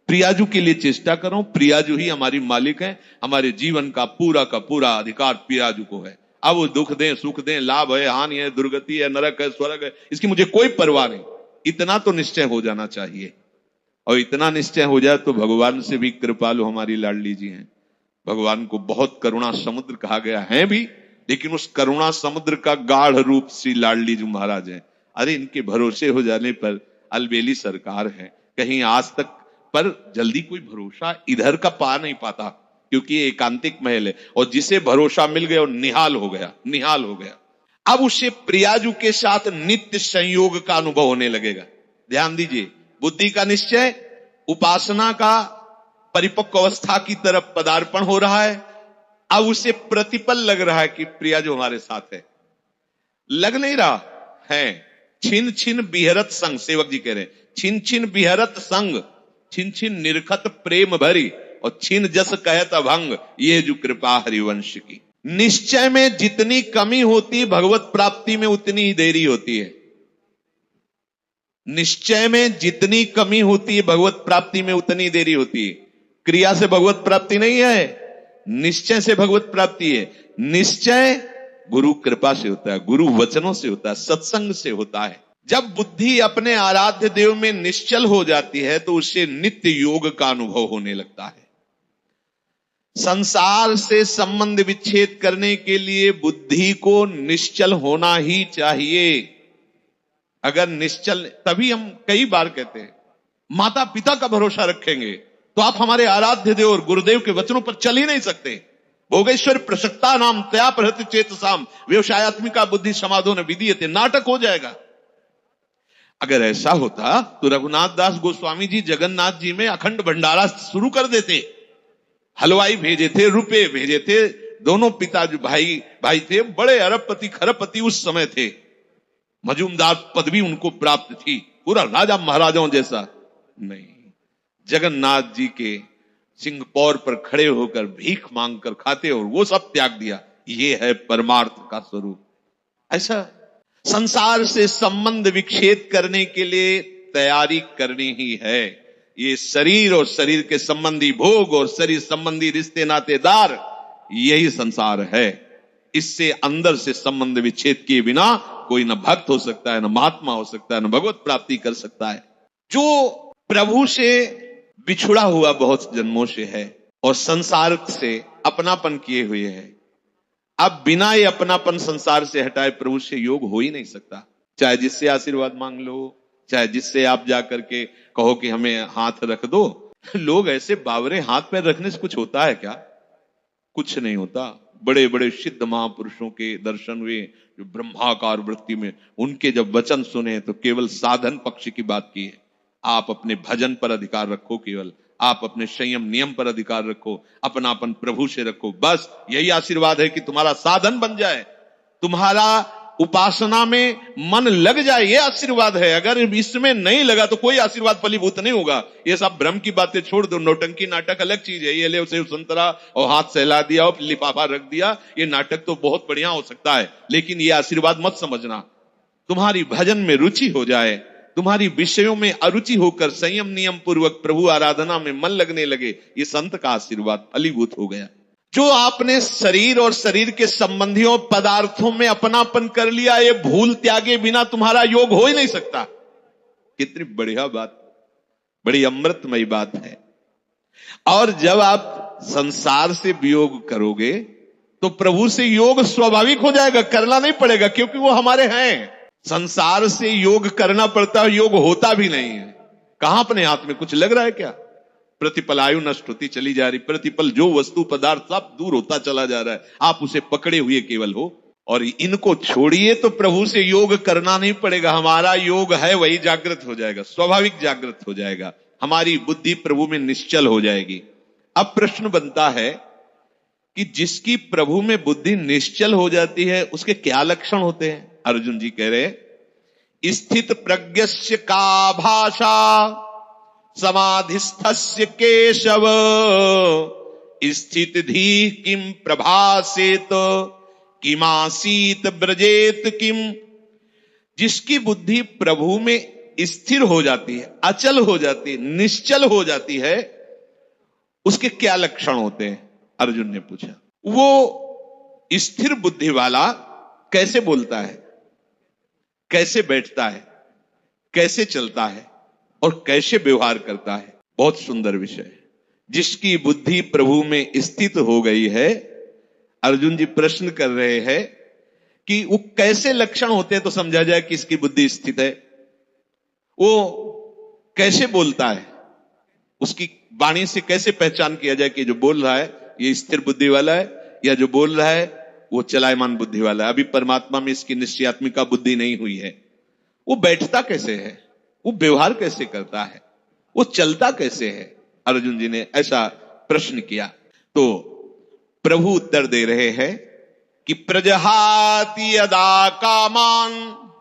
प्रियाजू के लिए चेष्टा करो। प्रियाजू ही हमारी मालिक है, हमारे जीवन का पूरा अधिकार प्रियाजू को है। अब वो दुख दें सुख दें, लाभ है हानि है, दुर्गति है, नरक है स्वर्ग है, इसकी मुझे कोई परवाह नहीं। इतना तो निश्चय हो जाना चाहिए। और इतना निश्चय हो जाए तो भगवान से भी कृपालु हमारी लाडली जी हैं। भगवान को बहुत करुणा समुद्र कहा गया है भी, लेकिन उस करुणा समुद्र का गाढ़ रूप श्री लाडली जी महाराज हैं। अरे इनके भरोसे हो जाने पर अलबेली सरकार है, कहीं आज तक पर जल्दी कोई भरोसा इधर का पा नहीं पाता, क्योंकि ये एकांतिक महल है, और जिसे भरोसा मिल गया और निहाल हो गया, निहाल हो गया। अब उसे प्रियाजू के साथ नित्य संयोग का अनुभव होने लगेगा। ध्यान दीजिए, बुद्धि का निश्चय, उपासना का परिपक्व अवस्था की तरफ पदार्पण हो रहा है। अब उसे प्रतिपल लग रहा है कि प्रियाजू हमारे साथ है। लग नहीं रहा है, छिन छिन बिहरत संग, सेवक जी कह रहे हैं, छिन छिन बिहरत संग, छिन छिन निरखत प्रेम भरी, और छिन जस कहत अभंग, ये जो कृपा हरिवंश की। निश्चय में जितनी कमी होती भगवत प्राप्ति में उतनी ही देरी होती है। निश्चय में जितनी कमी होती है भगवत प्राप्ति में उतनी देरी होती है। क्रिया से भगवत प्राप्ति नहीं है, निश्चय से भगवत प्राप्ति है। निश्चय गुरु कृपा से होता है, गुरु वचनों से होता है, सत्संग से होता है। जब बुद्धि अपने आराध्य देव में निश्चल हो जाती है तो उससे नित्य योग का अनुभव होने लगता है। संसार से संबंध विच्छेद करने के लिए बुद्धि को निश्चल होना ही चाहिए। अगर निश्चल, तभी हम कई बार कहते हैं माता पिता का भरोसा रखेंगे तो आप हमारे आराध्य देव और गुरुदेव के वचनों पर चल ही नहीं सकते। भोगेश्वर प्रसक्ता नाम तया प्रहृत चेतसाम व्यवसायत्मिका बुद्धि समाधो न विधीयते, नाटक हो जाएगा। अगर ऐसा होता तो रघुनाथ दास गोस्वामी जी जगन्नाथ जी में अखंड भंडारा शुरू कर देते। हलवाई भेजे थे, रुपए भेजे थे, दोनों पिता जो भाई थे बड़े अरबपति खरबपति उस समय थे, मजूमदार पदवी उनको प्राप्त थी, पूरा राजा महाराजाओं जैसा नहीं। जगन्नाथ जी के सिंहपौर पर खड़े होकर भीख मांगकर खाते और वो सब त्याग दिया। ये है परमार्थ का स्वरूप। ऐसा संसार से संबंध विच्छेद करने के लिए तैयारी करनी ही है। ये शरीर और शरीर के संबंधी भोग और शरीर संबंधी रिश्ते नातेदार, यही संसार है। इससे अंदर से संबंध विच्छेद किए बिना कोई न भक्त हो सकता है, न महात्मा हो सकता है, न भगवत प्राप्ति कर सकता है। जो प्रभु से बिछुड़ा हुआ बहुत जन्मों से है और संसार से अपनापन किए हुए है, अब बिना ये अपनापन संसार से हटाए प्रभु से योग हो ही नहीं सकता। चाहे जिससे आशीर्वाद मांग लो, चाहे जिससे आप जाकर के कहो कि हमें हाथ रख दो। लोग ऐसे बावरे हाथ पैर रखने से कुछ होता है क्या? कुछ नहीं होता। बड़े बड़े सिद्ध महापुरुषों के दर्शन हुए जो ब्रह्माकार वृत्ति में, उनके जब वचन सुने तो केवल साधन पक्ष की बात की है। आप अपने भजन पर अधिकार रखो, केवल आप अपने संयम नियम पर अधिकार रखो, अपनापन प्रभु से रखो, बस यही आशीर्वाद है कि तुम्हारा साधन बन जाए, तुम्हारा उपासना में मन लग जाए, ये आशीर्वाद है। अगर इसमें नहीं लगा तो कोई आशीर्वाद फलीभूत नहीं होगा। ये सब भ्रम की बातें छोड़ दो। नौटंकी नाटक अलग चीज है, ये ले उसे संतरा और हाथ सहला दिया और लिफाफा रख दिया, ये नाटक तो बहुत बढ़िया हो सकता है, लेकिन ये आशीर्वाद मत समझना। तुम्हारी भजन में रुचि हो जाए, तुम्हारी विषयों में अरुचि होकर संयम नियम पूर्वक प्रभु आराधना में मन लगने लगे, ये संत का आशीर्वाद फलीभूत हो गया। जो आपने शरीर और शरीर के संबंधियों पदार्थों में अपनापन कर लिया, ये भूल त्यागे बिना तुम्हारा योग हो ही नहीं सकता। कितनी बढ़िया बात, बड़ी अमृतमयी बात है। और जब आप संसार से वियोग करोगे तो प्रभु से योग स्वाभाविक हो जाएगा, करना नहीं पड़ेगा, क्योंकि वो हमारे हैं। संसार से योग करना पड़ता है, योग होता भी नहीं है। कहां अपने हाथ में कुछ लग रहा है क्या? प्रतिपल आयु नष्ट होती चली जा रही, प्रतिपल जो वस्तु पदार्थ सब दूर होता चला जा रहा है, आप उसे पकड़े हुए केवल हो। और इनको छोड़िए तो प्रभु से योग करना नहीं पड़ेगा, हमारा योग है वही जागृत हो जाएगा, स्वाभाविक जागृत हो जाएगा, हमारी बुद्धि प्रभु में निश्चल हो जाएगी। अब प्रश्न बनता है कि जिसकी प्रभु में बुद्धि निश्चल हो जाती है उसके क्या लक्षण होते हैं? अर्जुन जी कह रहे, स्थित प्रज्ञस्य का भाषा समाधिस्थस्य केशव, स्थित धी किम प्रभासेत किमासीत ब्रजेत किम। जिसकी बुद्धि प्रभु में स्थिर हो जाती है, अचल हो जाती है, निश्चल हो जाती है, उसके क्या लक्षण होते हैं? अर्जुन ने पूछा। वो स्थिर बुद्धि वाला कैसे बोलता है, कैसे बैठता है, कैसे चलता है और कैसे व्यवहार करता है? बहुत सुंदर विषय है। जिसकी बुद्धि प्रभु में स्थित हो गई है, अर्जुन जी प्रश्न कर रहे हैं कि वो कैसे लक्षण होते हैं तो समझा जाए कि इसकी बुद्धि स्थित है। वो कैसे बोलता है, उसकी वाणी से कैसे पहचान किया जाए कि जो बोल रहा है ये स्थिर बुद्धि वाला है या जो बोल रहा है वो चलायमान बुद्धि वाला है। अभी परमात्मा में इसकी निश्चयात्मिका बुद्धि नहीं हुई है। वो बैठता कैसे है, वो व्यवहार कैसे करता है, वो चलता कैसे है? अर्जुन जी ने ऐसा प्रश्न किया तो प्रभु उत्तर दे रहे हैं कि प्रजहाति यदा कामान,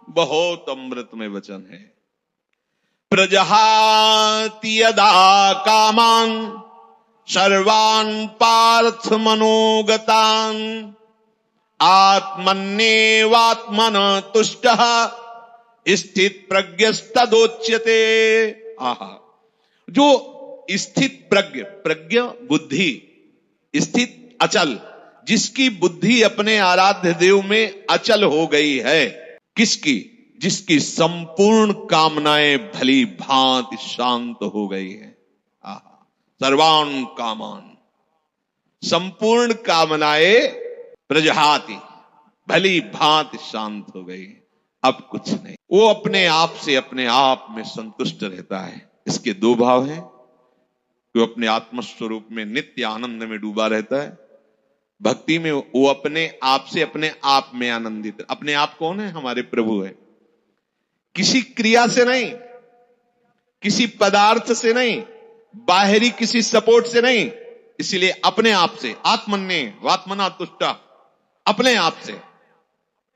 बहुत अमृतमय वचन है। प्रजहाति यदा कामान सर्वान् पार्थ मनोगतान् आत्मन्येवात्मन तुष्टः स्थित प्रज्ञस्तदोच्यते। आहा, जो स्थित प्रज्ञ, प्रज्ञ बुद्धि, स्थित अचल, जिसकी बुद्धि अपने आराध्य देव में अचल हो गई है। किसकी? जिसकी संपूर्ण कामनाएं भली भांति शांत हो गई है। आहा, सर्वान् कामान, संपूर्ण कामनाएं प्रजहाति, भली भांति शांत हो गई, अब कुछ नहीं। वो अपने आप से अपने आप में संतुष्ट रहता है। इसके दो भाव हैं, वो अपने आत्मस्वरूप में नित्य आनंद में डूबा रहता है। भक्ति में वो अपने आप से अपने आप में आनंदित। अपने आप कौन है? हमारे प्रभु है। किसी क्रिया से नहीं, किसी पदार्थ से नहीं, बाहरी किसी सपोर्ट से नहीं, इसलिए अपने आप से, आत्मन्य वात्मना तुष्टा, अपने आप से।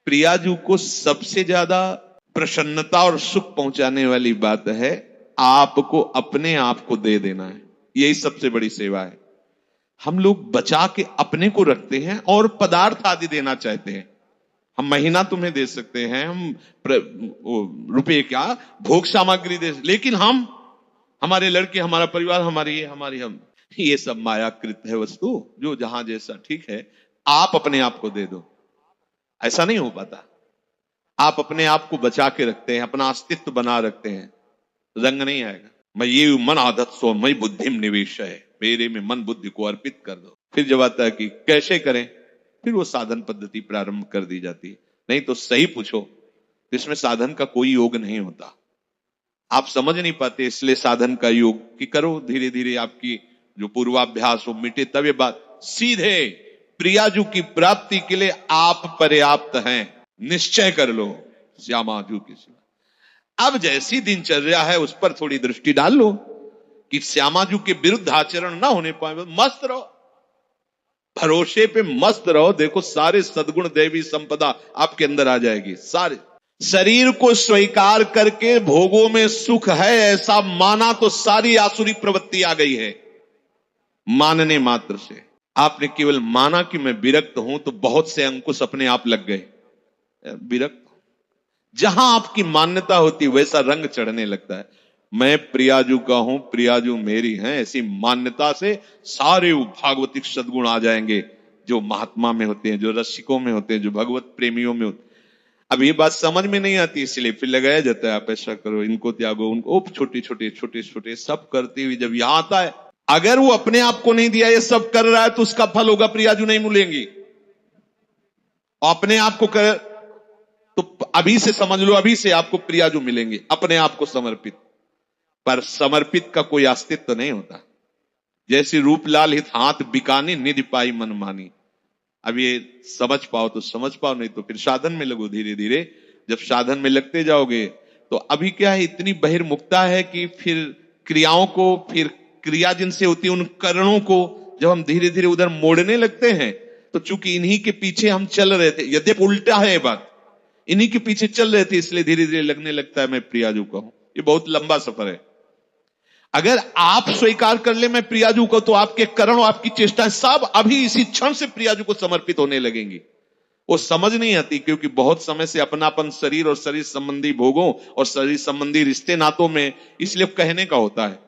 प्रियाजू को सबसे ज्यादा प्रसन्नता और सुख पहुंचाने वाली बात है आपको अपने आप को दे देना है। यही सबसे बड़ी सेवा है। हम लोग बचा के अपने को रखते हैं और पदार्थ आदि देना चाहते हैं। हम महीना तुम्हें दे सकते हैं, हम रुपए क्या भोग सामग्री दे, लेकिन हम, हमारे लड़के, हमारा परिवार, हमारी हम, ये सब मायाकृत है वस्तु, जो जहां जैसा ठीक है आप अपने आप को दे दो। ऐसा नहीं हो पाता। आप अपने आप को बचा के रखते हैं, अपना अस्तित्व बना रखते हैं, रंग नहीं आएगा। मैं ये मन आदत सो मई बुद्धि में निवेश है, मेरे में मन बुद्धि को अर्पित कर दो। फिर जब आता है कि कैसे करें, फिर वो साधन पद्धति प्रारंभ कर दी जाती है। नहीं तो सही पूछो तो इसमें साधन का कोई योग नहीं होता। आप समझ नहीं पाते, इसलिए साधन का योग कि करो, धीरे धीरे आपकी जो पूर्वाभ्यास हो मिटे, तब ये बात सीधे प्रियाजू की प्राप्ति के लिए आप पर्याप्त हैं। निश्चय कर लो श्यामाजू की सेवा। अब जैसी दिनचर्या है उस पर थोड़ी दृष्टि डाल लो कि श्यामाजू के विरुद्ध आचरण ना होने पाए। मस्त रहो, भरोसे पे मस्त रहो। देखो सारे सद्गुण दैवी संपदा आपके अंदर आ जाएगी। सारे शरीर को स्वीकार करके भोगों में सुख है ऐसा माना तो सारी आसुरी प्रवृत्ति आ गई है। मानने मात्र से, आपने केवल माना कि मैं विरक्त हूं तो बहुत से अंकुश अपने आप लग गए। विरक्त, जहां आपकी मान्यता होती वैसा रंग चढ़ने लगता है। मैं प्रियाजू का हूं, प्रियाजू मेरी हैं, ऐसी मान्यता से सारे वो भागवतिक सद्गुण आ जाएंगे जो महात्मा में होते हैं, जो रसिकों में होते हैं, जो भगवत प्रेमियों में होते हैं। अब ये बात समझ में नहीं आती, इसलिए फिर लगाया जाता है आप ऐसा करो, इनको त्यागो, उनको छोटे छोटे छोटे छोटे सब करते हुए जब यहां आता है, अगर वो अपने आप को नहीं दिया, ये सब कर रहा है, तो उसका फल होगा प्रियाजू नहीं मिलेंगी। अपने आप को कर तो अभी से समझ लो, अभी से आपको प्रियाजू मिलेंगे, अपने आप को समर्पित। पर समर्पित का कोई अस्तित्व नहीं होता। जैसे रूपलाल हित हाथ बिकाने, निधि पाई मन मानी। अब ये समझ पाओ तो समझ पाओ, नहीं तो फिर साधन में लगो धीरे धीरे। जब साधन में लगते जाओगे तो अभी क्या है, इतनी बहिर्मुखता है कि फिर क्रियाओं को, फिर क्रिया जिनसे होती है उन करणों को जब हम धीरे धीरे उधर मोड़ने लगते हैं, तो चूंकि इन्हीं के पीछे हम चल रहे थे, यद्यपि उल्टा है ये बात, इन्हीं के पीछे चल रहे थे, इसलिए धीरे धीरे लगने लगता है मैं प्रियाजू का हूं। ये बहुत लंबा सफर है। अगर आप स्वीकार कर ले मैं प्रियाजू को, तो आपके करण, आपकी चेष्टाएं सब अभी इसी क्षण से प्रियाजू को समर्पित होने लगेंगी। वो समझ नहीं आती, क्योंकि बहुत समय से अपनापन शरीर और शरीर संबंधी भोगों और शरीर संबंधी रिश्ते नातों में, इसलिए कहने का होता है,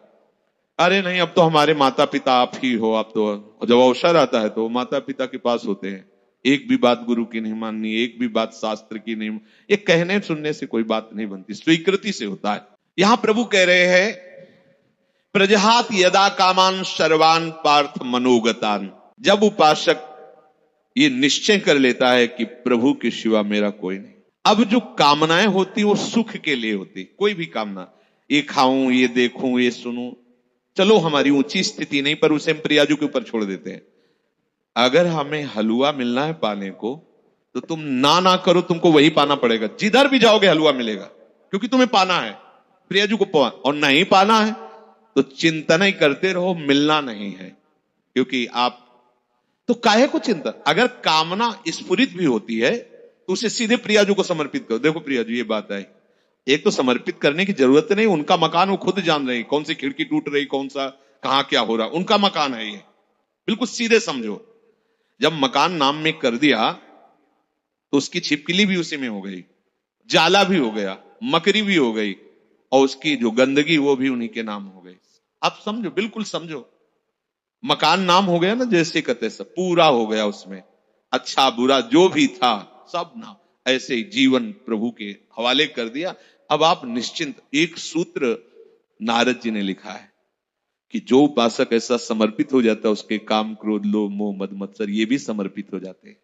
अरे नहीं अब तो हमारे माता पिता आप ही हो। आप तो जब अवसर आता है तो माता पिता के पास होते हैं, एक भी बात गुरु की नहीं माननी, एक भी बात शास्त्र की नहीं। ये कहने सुनने से कोई बात नहीं बनती, स्वीकृति से होता है। यहां प्रभु कह रहे हैं, प्रजहात यदा कामान सर्वान पार्थ मनोगतान। जब उपासक ये निश्चय कर लेता है कि प्रभु के सिवा मेरा कोई नहीं। अब जो कामनाएं होती वो सुख के लिए होती, कोई भी कामना, ये खाऊं, ये देखूं, ये सुनूं, चलो हमारी ऊंची स्थिति नहीं, पर उसे हम प्रियाजू के ऊपर छोड़ देते हैं। अगर हमें हलवा मिलना है पाने को, तो तुम ना करो, तुमको वही पाना पड़ेगा। जिधर भी जाओगे हलवा मिलेगा, क्योंकि तुम्हें पाना है प्रियाजू को पाना। और नहीं पाना है तो चिंतन ही करते रहो, मिलना नहीं है। क्योंकि आप तो काहे को चिंतन, अगर कामना स्फुरित भी होती है तो उसे सीधे प्रियाजू को समर्पित करो। देखो प्रियाजू ये बात है, एक तो समर्पित करने की जरूरत नहीं, उनका मकान वो खुद जान रहे, कौन सी खिड़की टूट रही, कौन सा कहां क्या हो रहा, उनका मकान है ये, बिल्कुल सीधे समझो। जब मकान नाम में कर दिया तो उसकी छिपकली भी उसी में हो गई, जाला भी हो गया, मकरी भी हो गई, और उसकी जो गंदगी वो भी उन्हीं के नाम हो गई। आप समझो, बिल्कुल समझो, मकान नाम हो गया ना, जैसे कहते सब पूरा हो गया, उसमें अच्छा बुरा जो भी था सब नाम, ऐसे ही जीवन प्रभु के हवाले कर दिया। अब आप निश्चिंत। एक सूत्र नारद जी ने लिखा है कि जो उपासक ऐसा समर्पित हो जाता है, उसके काम क्रोध लोभ मोह मद मत्सर ये भी समर्पित हो जाते हैं,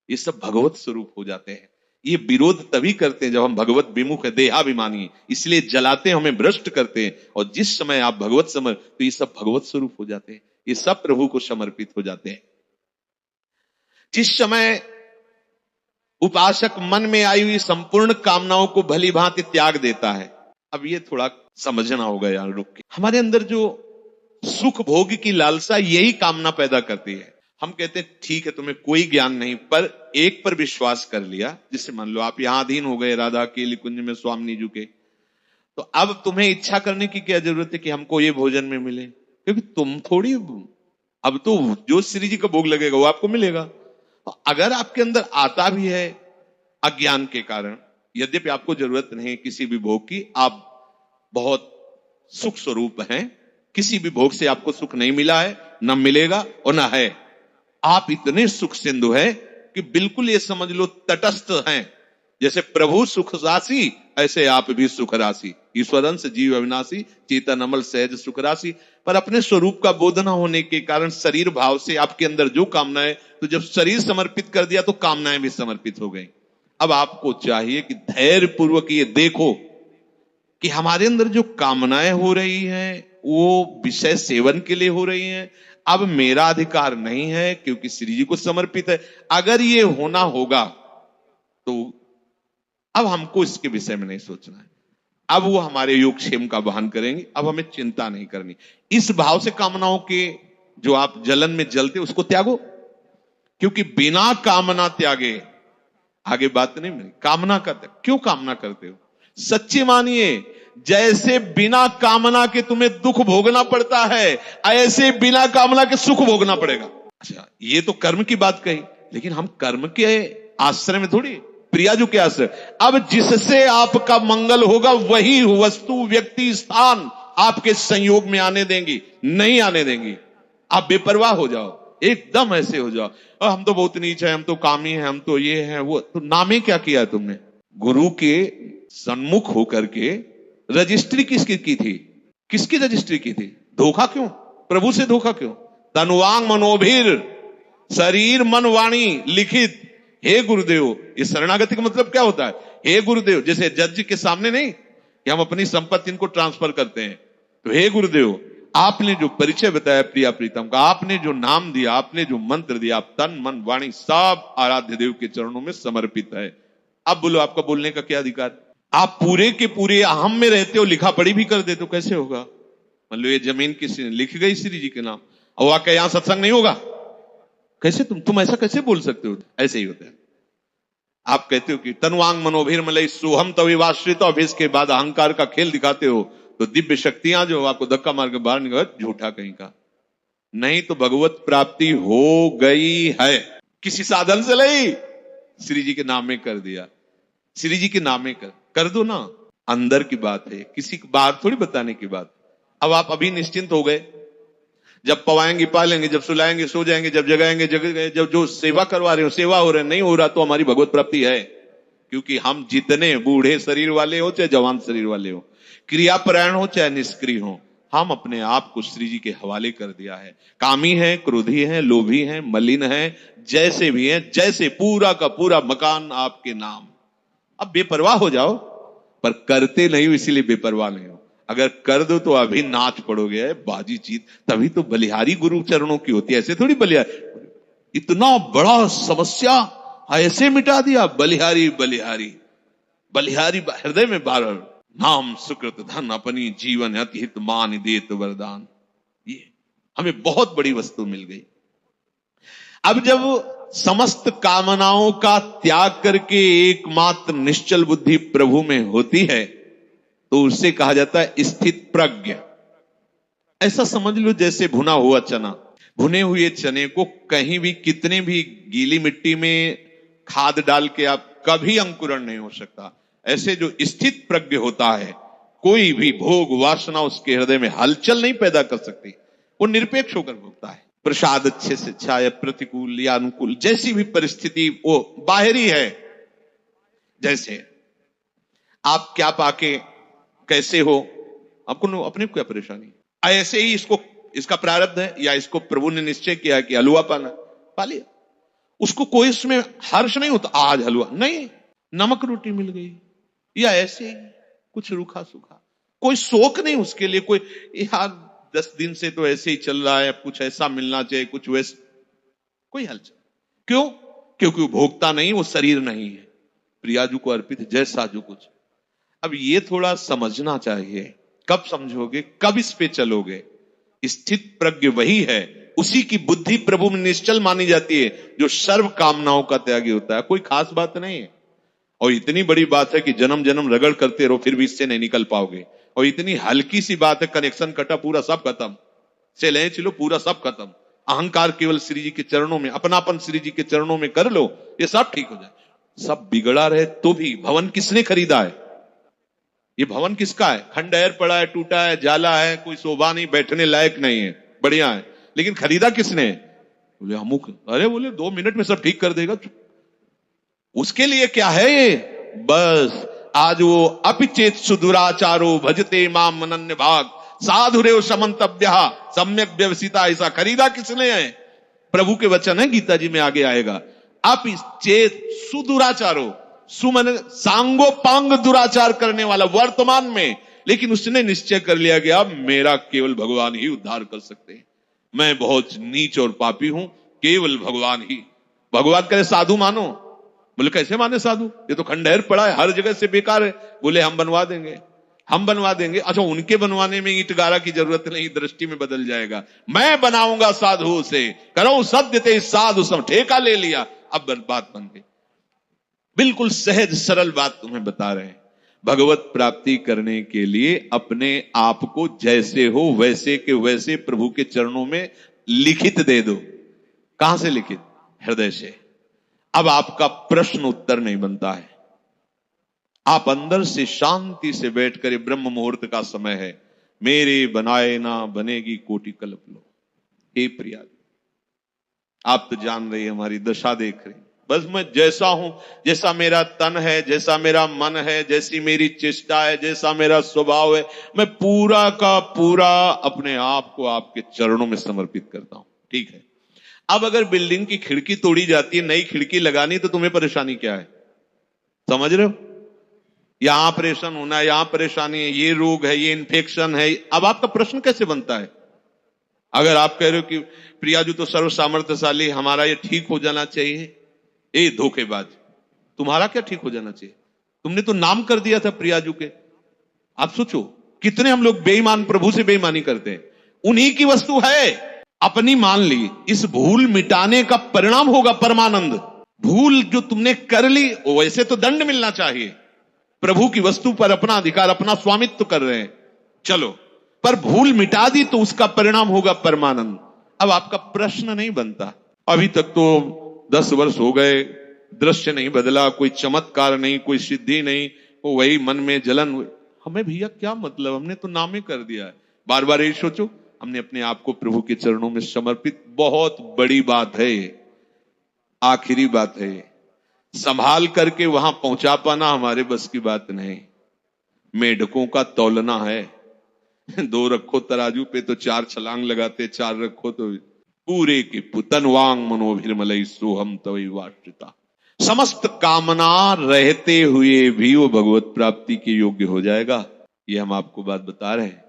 ये सब भगवत स्वरूप हो जाते हैं। ये विरोध तभी करते हैं जब हम भगवत विमुख है, देहाभिमानी, इसलिए जलाते हैं, हमें भ्रष्ट करते हैं। और जिस समय आप भगवत समर्प, तो ये सब भगवत स्वरूप हो जाते हैं, ये सब प्रभु को समर्पित हो जाते हैं। जिस समय उपासक मन में आई हुई संपूर्ण कामनाओं को भली भांति त्याग देता है। अब ये थोड़ा समझना होगा यार, रुक के। हमारे अंदर जो सुख भोग की लालसा, यही कामना पैदा करती है। हम कहते हैं ठीक है तुम्हें कोई ज्ञान नहीं, पर एक पर विश्वास कर लिया, जिससे मान लो आप यहां अधीन हो गए राधा के लिकुंज में स्वामी जी के, तो अब तुम्हें इच्छा करने की क्या जरूरत है कि हमको ये भोजन में मिले, क्योंकि तुम थोड़ी, अब तो जो श्री जी का भोग लगेगा वो आपको मिलेगा। अगर आपके अंदर आता भी है अज्ञान के कारण, यद्यपि आपको जरूरत नहीं किसी भी भोग की, आप बहुत सुख स्वरूप हैं, किसी भी भोग से आपको सुख नहीं मिला है, न मिलेगा और न है, आप इतने सुख सिंधु हैं कि बिल्कुल ये समझ लो तटस्थ हैं। जैसे प्रभु सुख राशि, ऐसे आप भी सुख राशि, ईश्वरंश जीव अविनाशी, चेतन अमल सहज सुख राशि। पर अपने स्वरूप का बोध न होने के कारण शरीर भाव से आपके अंदर जो कामनाएं, तो जब शरीर समर्पित कर दिया तो कामनाएं भी समर्पित हो गई। अब आपको चाहिए कि धैर्य पूर्वक ये देखो कि हमारे अंदर जो कामनाएं हो रही हैं वो विषय सेवन के लिए हो रही हैं। अब मेरा अधिकार नहीं है, क्योंकि श्री जी को समर्पित है। अगर ये होना होगा तो अब हमको इसके विषय में नहीं सोचना है, अब वो हमारे योगक्षेम का वहन करेंगे, अब हमें चिंता नहीं करनी। इस भाव से कामनाओं के जो आप जलन में जलते उसको त्यागो, क्योंकि बिना कामना त्यागे आगे बात नहीं मिली। कामना करते, क्यों कामना करते हो? सच्ची मानिए, जैसे बिना कामना के तुम्हें दुख भोगना पड़ता है, ऐसे बिना कामना के सुख भोगना पड़ेगा। अच्छा, ये तो कर्म की बात कही, लेकिन हम कर्म के आश्रय में थोड़ी, प्रियाजू के आश्रय। अब जिससे आपका मंगल होगा वही वस्तु, व्यक्ति, स्थान आपके संयोग में आने देंगी, नहीं आने देंगी। आप बेपरवाह हो जाओ, एकदम ऐसे हो जाओ, हम तो बहुत नीच है, हम तो कामी है, हम तो ये है वो। तो नामे क्या किया तुमने? गुरु के सन्मुख होकर के रजिस्ट्री किसकी की थी? किसकी रजिस्ट्री की थी? धोखा क्यों? प्रभु से धोखा क्यों? तनुवांग मनोभीर, शरीर मन वाणी लिखित, हे गुरुदेव। इस शरणागति का मतलब क्या होता है? हे गुरुदेव, जैसे जज के सामने नहीं कि हम अपनी संपत्ति इनको ट्रांसफर करते हैं, तो हे गुरुदेव, आपने जो परिचय बताया प्रिया प्रीतम का, आपने जो नाम दिया, आपने जो मंत्र दिया, आप तन मन वाणी सब आराध्य देव के चरणों में समर्पित है। अब बोलो, आपका बोलने का क्या अधिकार? आप पूरे के पूरे अहम में रहते हो, लिखा पढ़ी भी कर देते हो, कैसे होगा? मान लो ये जमीन किसी ने लिख गई श्री जी के नाम, और वाकई यहां सत्संग नहीं होगा, कैसे तुम ऐसा कैसे बोल सकते हो? ऐसे ही होता है। आप कहते हो कि तनुवांग मनोभीर मलय सोहम तविवाश्रित, और इसके बाद अहंकार का खेल दिखाते हो, तो दिव्य शक्तियां जो आपको धक्का मार के बाहर निकल, झूठा कहीं का। नहीं तो भगवत प्राप्ति हो गई है, किसी साधन से नहीं, श्री जी के नाम में कर दिया। श्री जी के नाम में कर दो ना, अंदर की बात है, किसी की बात थोड़ी बताने की बात। अब आप अभी निश्चिंत हो गए, जब पवाएंगे पालेंगे, जब सुलाएंगे सो जाएंगे, जब जगाएंगे जग गए, जब जो सेवा करवा रहे हो सेवा हो रहे, नहीं हो रहा तो हमारी भगवत प्राप्ति है। क्योंकि हम जितने बूढ़े शरीर वाले हो चाहे जवान शरीर वाले हो, क्रियापरायण हो चाहे निष्क्रिय हो, हम अपने आप को श्री जी के हवाले कर दिया है। कामी है, क्रोधी है, लोभी है, मलिन है, जैसे भी है, जैसे पूरा का पूरा मकान आपके नाम। अब बेपरवाह हो जाओ, पर करते नहीं हो इसीलिए बेपरवाह नहीं हो। अगर कर दो तो अभी नाच पड़ोगे, बाजी जीत। तभी तो बलिहारी गुरु चरणों की होती है, ऐसे थोड़ी बलिहारी। इतना बड़ा समस्या ऐसे मिटा दिया, बलिहारी बलिहारी बलिहारी हृदय में बार नाम सुकृत धन अपनी जीवन अति हित मान देत वरदान। ये हमें बहुत बड़ी वस्तु मिल गई। अब जब समस्त कामनाओं का त्याग करके एकमात्र निश्चल बुद्धि प्रभु में होती है, तो उसे कहा जाता है स्थित प्रज्ञ। ऐसा समझ लो जैसे भुना हुआ चना, भुने हुए चने को कहीं भी कितने भी गीली मिट्टी में खाद डाल के आप कभी अंकुरण नहीं हो सकता। ऐसे जो स्थित प्रज्ञ होता है, कोई भी भोग वासना उसके हृदय में हलचल नहीं पैदा कर सकती, वो निरपेक्ष होकर भोगता है। प्रसाद अच्छे से चाहे प्रतिकूल या अनुकूल, जैसी भी परिस्थिति वो बाहरी है, जैसे आप क्या पाके कैसे हो, आपको अपने को क्या परेशानी, ऐसे ही इसका प्रारब्ध है, या इसको प्रभु ने निश्चय किया कि हलवा पाना, पा लिया। उसको कोई इसमें हर्ष नहीं होता, आज हलवा नहीं, नमक रोटी मिल गई, या ऐसे ही कुछ रूखा सूखा, कोई शोक नहीं उसके लिए, कोई यार 10 दिन से तो ऐसे ही चल रहा है, कुछ ऐसा मिलना चाहिए, कुछ वैसे, कोई हलचल क्यों? क्योंकि वो भोगता नहीं, वो शरीर नहीं है, प्रियाजू को अर्पित जैसा जो कुछ। अब ये थोड़ा समझना चाहिए, कब समझोगे, कब इस पे चलोगे। स्थित प्रज्ञ वही है, उसी की बुद्धि प्रभु में निश्चल मानी जाती है, जो सर्व कामनाओं का त्यागी होता है। कोई खास बात नहीं है, और इतनी बड़ी बात है कि जन्म जन्म रगड़ करते रहो फिर भी इससे नहीं निकल पाओगे। और इतनी हल्की सी बात है, कनेक्शन कटा पूरा सब खत्म, से ले चलो पूरा सब खत्म। अहंकार केवल श्री जी के चरणों में, अपनापन श्री जी के चरणों में कर लो, ये सब ठीक हो जाए। सब बिगड़ा रहे तो भी, भवन किसने खरीदा है? ये भवन किसका है? खंडहर पड़ा है, टूटा है, जाला है, कोई शोभा नहीं, बैठने लायक नहीं है, बढ़िया है, लेकिन खरीदा किसने? बोले अमुक। अरे बोले 2 मिनट में सब ठीक कर देगा। उसके लिए क्या है ये? बस आज वो अपिचेत सुदुराचारो भजते माम मनन्य भाग साधुरेव समन्तव्य सम्यक व्यवसिता। ऐसा खरीदा किसने है? प्रभु के वचन है, गीता जी में आगे आएगा। अपिचेत सुदुराचारो, सुमन सांगोपांग दुराचार करने वाला वर्तमान में, लेकिन उसने निश्चय कर लिया कि अब मेरा केवल भगवान ही उद्धार कर सकते हैं, मैं बहुत नीच और पापी हूं, केवल भगवान ही। भगवान करे साधु मानो, बोले कैसे माने साधु, ये तो खंडहर पड़ा है, हर जगह से बेकार है। बोले हम बनवा देंगे, हम बनवा देंगे। अच्छा, उनके बनवाने में ईंट गारा की जरूरत नहीं, दृष्टि में बदल जाएगा। मैं बनाऊंगा साधु से, करो सद्य ते साधु, सब ठेका ले लिया, अब बात बन गई। बिल्कुल सहज सरल बात तुम्हें बता रहे हैं। भगवत प्राप्ति करने के लिए अपने आप को जैसे हो वैसे के वैसे प्रभु के चरणों में लिखित दे दो। कहां से लिखित? हृदय से। अब आपका प्रश्न उत्तर नहीं बनता है। आप अंदर से शांति से बैठकर, ये ब्रह्म मुहूर्त का समय है, मेरे बनाए ना बनेगी कोटि कल्प लो। हे प्रिया, आप तो जान रही है, हमारी दशा देख रही, बस मैं जैसा हूं, जैसा मेरा तन है, जैसा मेरा मन है, जैसी मेरी चेष्टा है, जैसा मेरा स्वभाव है, मैं पूरा का पूरा अपने आप को आपके चरणों में समर्पित करता हूं। ठीक है, अब अगर बिल्डिंग की खिड़की तोड़ी जाती है, नई खिड़की लगानी, तो तुम्हें परेशानी क्या है? समझ रहे हो? यहां ऑपरेशन होना है, यहां परेशानी है, ये रोग है, ये इन्फेक्शन है। अब आपका प्रश्न कैसे बनता है? अगर आप कह रहे हो कि प्रियाजू तो सर्व सामर्थ्यशाली, हमारा ये ठीक हो जाना चाहिए, ए धोखेबाज, तुम्हारा क्या ठीक हो जाना चाहिए? तुमने तो नाम कर दिया था प्रियाजू के। आप सोचो कितने हम लोग बेईमान, प्रभु से बेईमानी करते हैं। उन्हीं की वस्तु है, अपनी मान ली। इस भूल मिटाने का परिणाम होगा परमानंद। भूल जो तुमने कर ली, वैसे तो दंड मिलना चाहिए। प्रभु की वस्तु पर अपना अधिकार, अपना स्वामित्व कर रहे हैं, चलो, पर भूल मिटा दी तो उसका परिणाम होगा परमानंद। अब आपका प्रश्न नहीं बनता। अभी तक तो 10 वर्ष हो गए, दृश्य नहीं बदला, कोई चमत्कार नहीं, कोई सिद्धि नहीं, वो वही मन में जलन। हमें भैया क्या मतलब, हमने तो नाम ही कर दिया है। बार बार यही सोचो, हमने अपने आप को प्रभु के चरणों में समर्पित, बहुत बड़ी बात है, आखिरी बात है। संभाल करके वहां पहुंचा पाना हमारे बस की बात नहीं। मेढकों का तौलना है, 2 रखो तराजू पे तो 4 छलांग लगाते, 4 रखो तो पूरे की तनवांग मनोभिर्मलई सोहम तवई वाश्रिता। समस्त कामना रहते हुए भी वो भगवत प्राप्ति के योग्य हो जाएगा। ये हम आपको बात बता रहे हैं।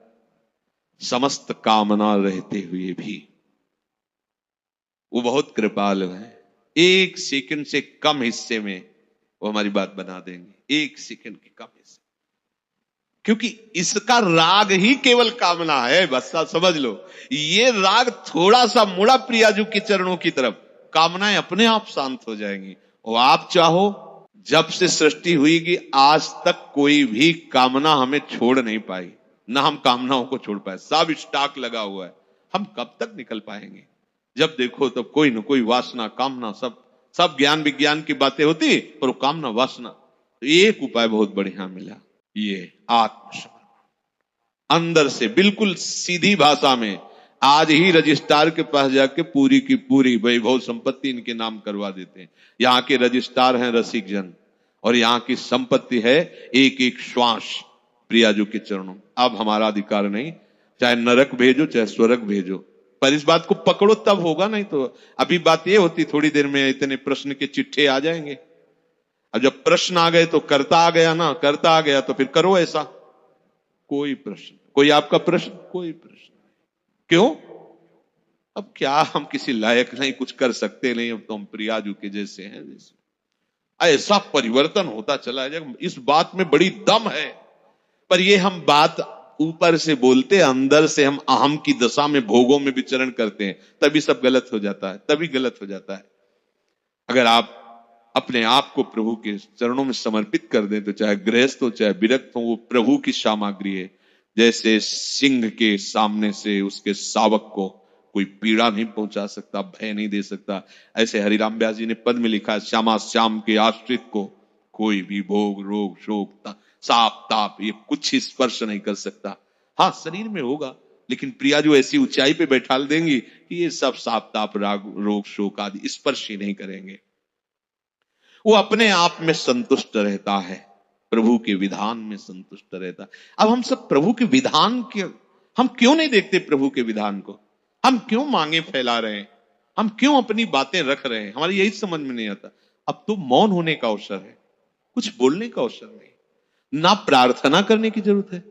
समस्त कामना रहते हुए भी वो बहुत कृपालु है। 1 सेकंड से कम हिस्से में वो हमारी बात बना देंगे, 1 सेकंड के कम हिस्से, क्योंकि इसका राग ही केवल कामना है। बस समझ लो, ये राग थोड़ा सा मुड़ा प्रियाजू के चरणों की तरफ, कामनाएं अपने आप शांत हो जाएंगी। और आप चाहो, जब से सृष्टि हुई आज तक कोई भी कामना हमें छोड़ नहीं पाई, ना हम कामनाओं को छोड़ पाए। सब स्टॉक लगा हुआ है, हम कब तक निकल पाएंगे? जब देखो तब कोई न कोई वासना, कामना, सब ज्ञान विज्ञान की बातें होती, पर वो कामना, वासना। तो एक उपाय बहुत बढ़िया मिला, ये आत्मसमर्पण। अंदर से बिल्कुल सीधी भाषा में आज ही रजिस्ट्रार के पास जाके पूरी की पूरी वैभव संपत्ति इनके नाम करवा देते हैं। यहाँ के रजिस्ट्रार हैं रसिक जन, और यहाँ की संपत्ति है एक एक श्वास प्रियाजू के चरणों। अब हमारा अधिकार नहीं, चाहे नरक भेजो चाहे स्वर्ग भेजो, पर इस बात को पकड़ो तब होगा, नहीं तो अभी बात ये होती थोड़ी देर में इतने प्रश्न के चिट्ठे आ जाएंगे। अब जब प्रश्न आ गए तो करता आ गया ना, करता आ गया तो फिर करो ऐसा। कोई प्रश्न, कोई आपका प्रश्न, कोई प्रश्न। क्यों? अब क्या हम किसी लायक नहीं, कुछ कर सकते नहीं, अब तो हम प्रियाजू के जैसे हैं। जैसे ऐसा परिवर्तन होता चला जाएगा, इस बात में बड़ी दम है। पर ये हम बात ऊपर से बोलते, अंदर से हम अहम की दशा में, भोगों में विचरण करते हैं, तभी सब गलत हो जाता है, तभी गलत हो जाता है। अगर आप अपने आप को प्रभु के चरणों में समर्पित कर दें, तो चाहे गृहस्थ हो चाहे विरक्त हो, वो प्रभु की सामग्री है। जैसे सिंह के सामने से उसके शावक को कोई पीड़ा नहीं पहुंचा सकता, भय नहीं दे सकता, ऐसे हरिराम व्यास जी ने पद में लिखा है, श्यामा श्याम के आश्रित को कोई भी भोग रोग शोक साप ताप ये कुछ स्पर्श नहीं कर सकता। हाँ, शरीर में होगा, लेकिन प्रियाजू ऐसी ऊंचाई पे बैठा देंगी कि ये सब साप ताप राग रोग शोक आदि स्पर्श ही नहीं करेंगे। वो अपने आप में संतुष्ट रहता है, प्रभु के विधान में संतुष्ट रहता है। अब हम सब प्रभु के विधान के, हम क्यों नहीं देखते प्रभु के विधान को? हम क्यों मांगे फैला रहे हैं? हम क्यों अपनी बातें रख रहे हैं? हमारी यही समझ में नहीं आता। अब तो मौन होने का अवसर है, कुछ बोलने का अवसर नहीं, ना प्रार्थना करने की जरूरत है।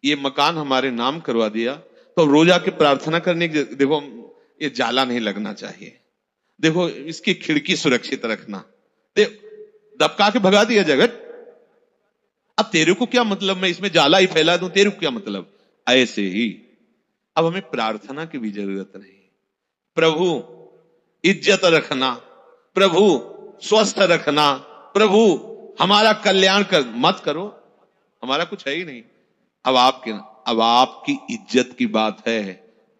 ये मकान हमारे नाम करवा दिया तो रोजा के प्रार्थना करने की, देखो ये जाला नहीं लगना चाहिए, देखो इसकी खिड़की सुरक्षित रखना, दबका के भगा दिया जगत। अब तेरे को क्या मतलब, मैं इसमें जाला ही फैला दूं, तेरे को क्या मतलब? ऐसे ही अब हमें प्रार्थना की भी जरूरत नहीं। प्रभु इज्जत रखना, प्रभु स्वस्थ रखना, प्रभु हमारा कल्याण कर मत करो, हमारा कुछ है ही नहीं। अब आपकी इज्जत की बात है,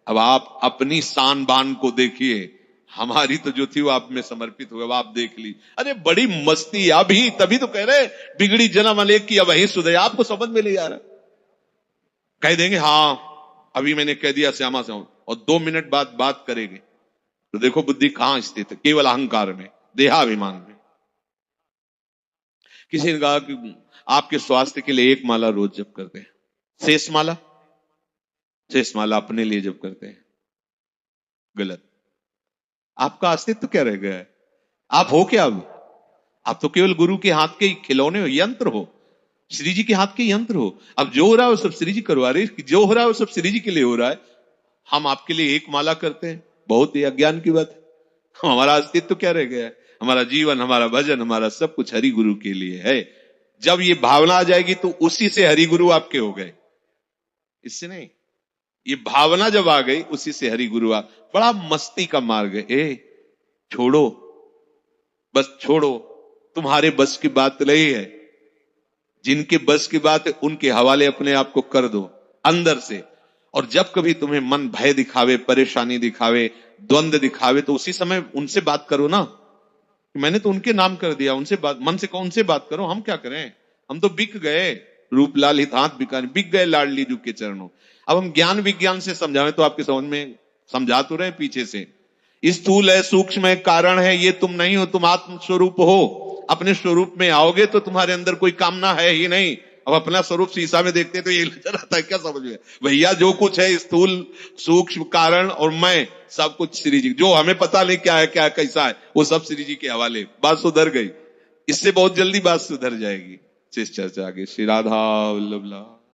अब आप अपनी शान बान को देखिए, हमारी तो जो थी वो आप में समर्पित हो गया, वो आप देख ली। अरे बड़ी मस्ती अभी, तभी तो कह रहे बिगड़ी जन्म अनेक की अब वही सुधे। आपको समझ में नहीं आ रहा, कह देंगे हाँ अभी मैंने कह दिया श्यामा से, और 2 मिनट बाद बात करेंगे तो देखो बुद्धि कहां स्थित है, केवल अहंकार में, देहाभिमान में। किसी ने कहा कि आपके स्वास्थ्य के लिए 1 माला रोज जप करते हैं, शेष माला अपने लिए जप करते हैं। गलत। आपका अस्तित्व क्या रह गया है? आप हो क्या अब? आप तो केवल गुरु के हाथ के खिलौने हो, यंत्र हो, श्री जी के हाथ के यंत्र हो। अब जो हो रहा है वो सब श्री जी करवा रहे, जो हो रहा है वो सब श्री जी के लिए हो रहा है। हम आपके लिए 1 माला करते हैं, बहुत ही अज्ञान की बात है। हमारा अस्तित्व क्या रह गया है? हमारा जीवन, हमारा भजन, हमारा सब कुछ हरि गुरु के लिए है। जब ये भावना आ जाएगी तो उसी से हरि गुरु आपके हो गए, इससे नहीं। ये भावना जब आ गई उसी से हरि गुरु आ। बड़ा मस्ती का मार्ग है। छोड़ो, बस छोड़ो, तुम्हारे बस की बात नहीं है। जिनके बस की बात है उनके हवाले अपने आप को कर दो अंदर से। और जब कभी तुम्हें मन भय दिखावे, परेशानी दिखावे, द्वंद दिखावे, तो उसी समय उनसे बात करो ना। मैंने तो उनके नाम कर दिया, उनसे बात, मन से कौन से बात करो, हम क्या करें? हम तो बिक गए, रूप लाल हित हाथ बिकाने, बिक गए लाडली जू के चरणों। अब हम ज्ञान विज्ञान से समझाएं तो आपके समझ में, समझा तो रहे पीछे से। स्थूल है, सूक्ष्म है, कारण है, ये तुम नहीं हो, तुम आत्म स्वरूप हो। अपने स्वरूप में आओगे तो तुम्हारे अंदर कोई कामना है ही नहीं। अब अपना स्वरूप शीशा में देखते तो ये नजर आता है, क्या समझ में भैया? जो कुछ है स्थूल, सूक्ष्म, कारण और मैं, सब कुछ श्री जी। जो हमें पता नहीं क्या है, क्या कैसा है, वो सब श्री जी के हवाले। बात सुधर गई, इससे बहुत जल्दी बात सुधर जाएगी। शेष चर्चा आगे। श्री राधा वल्लभ।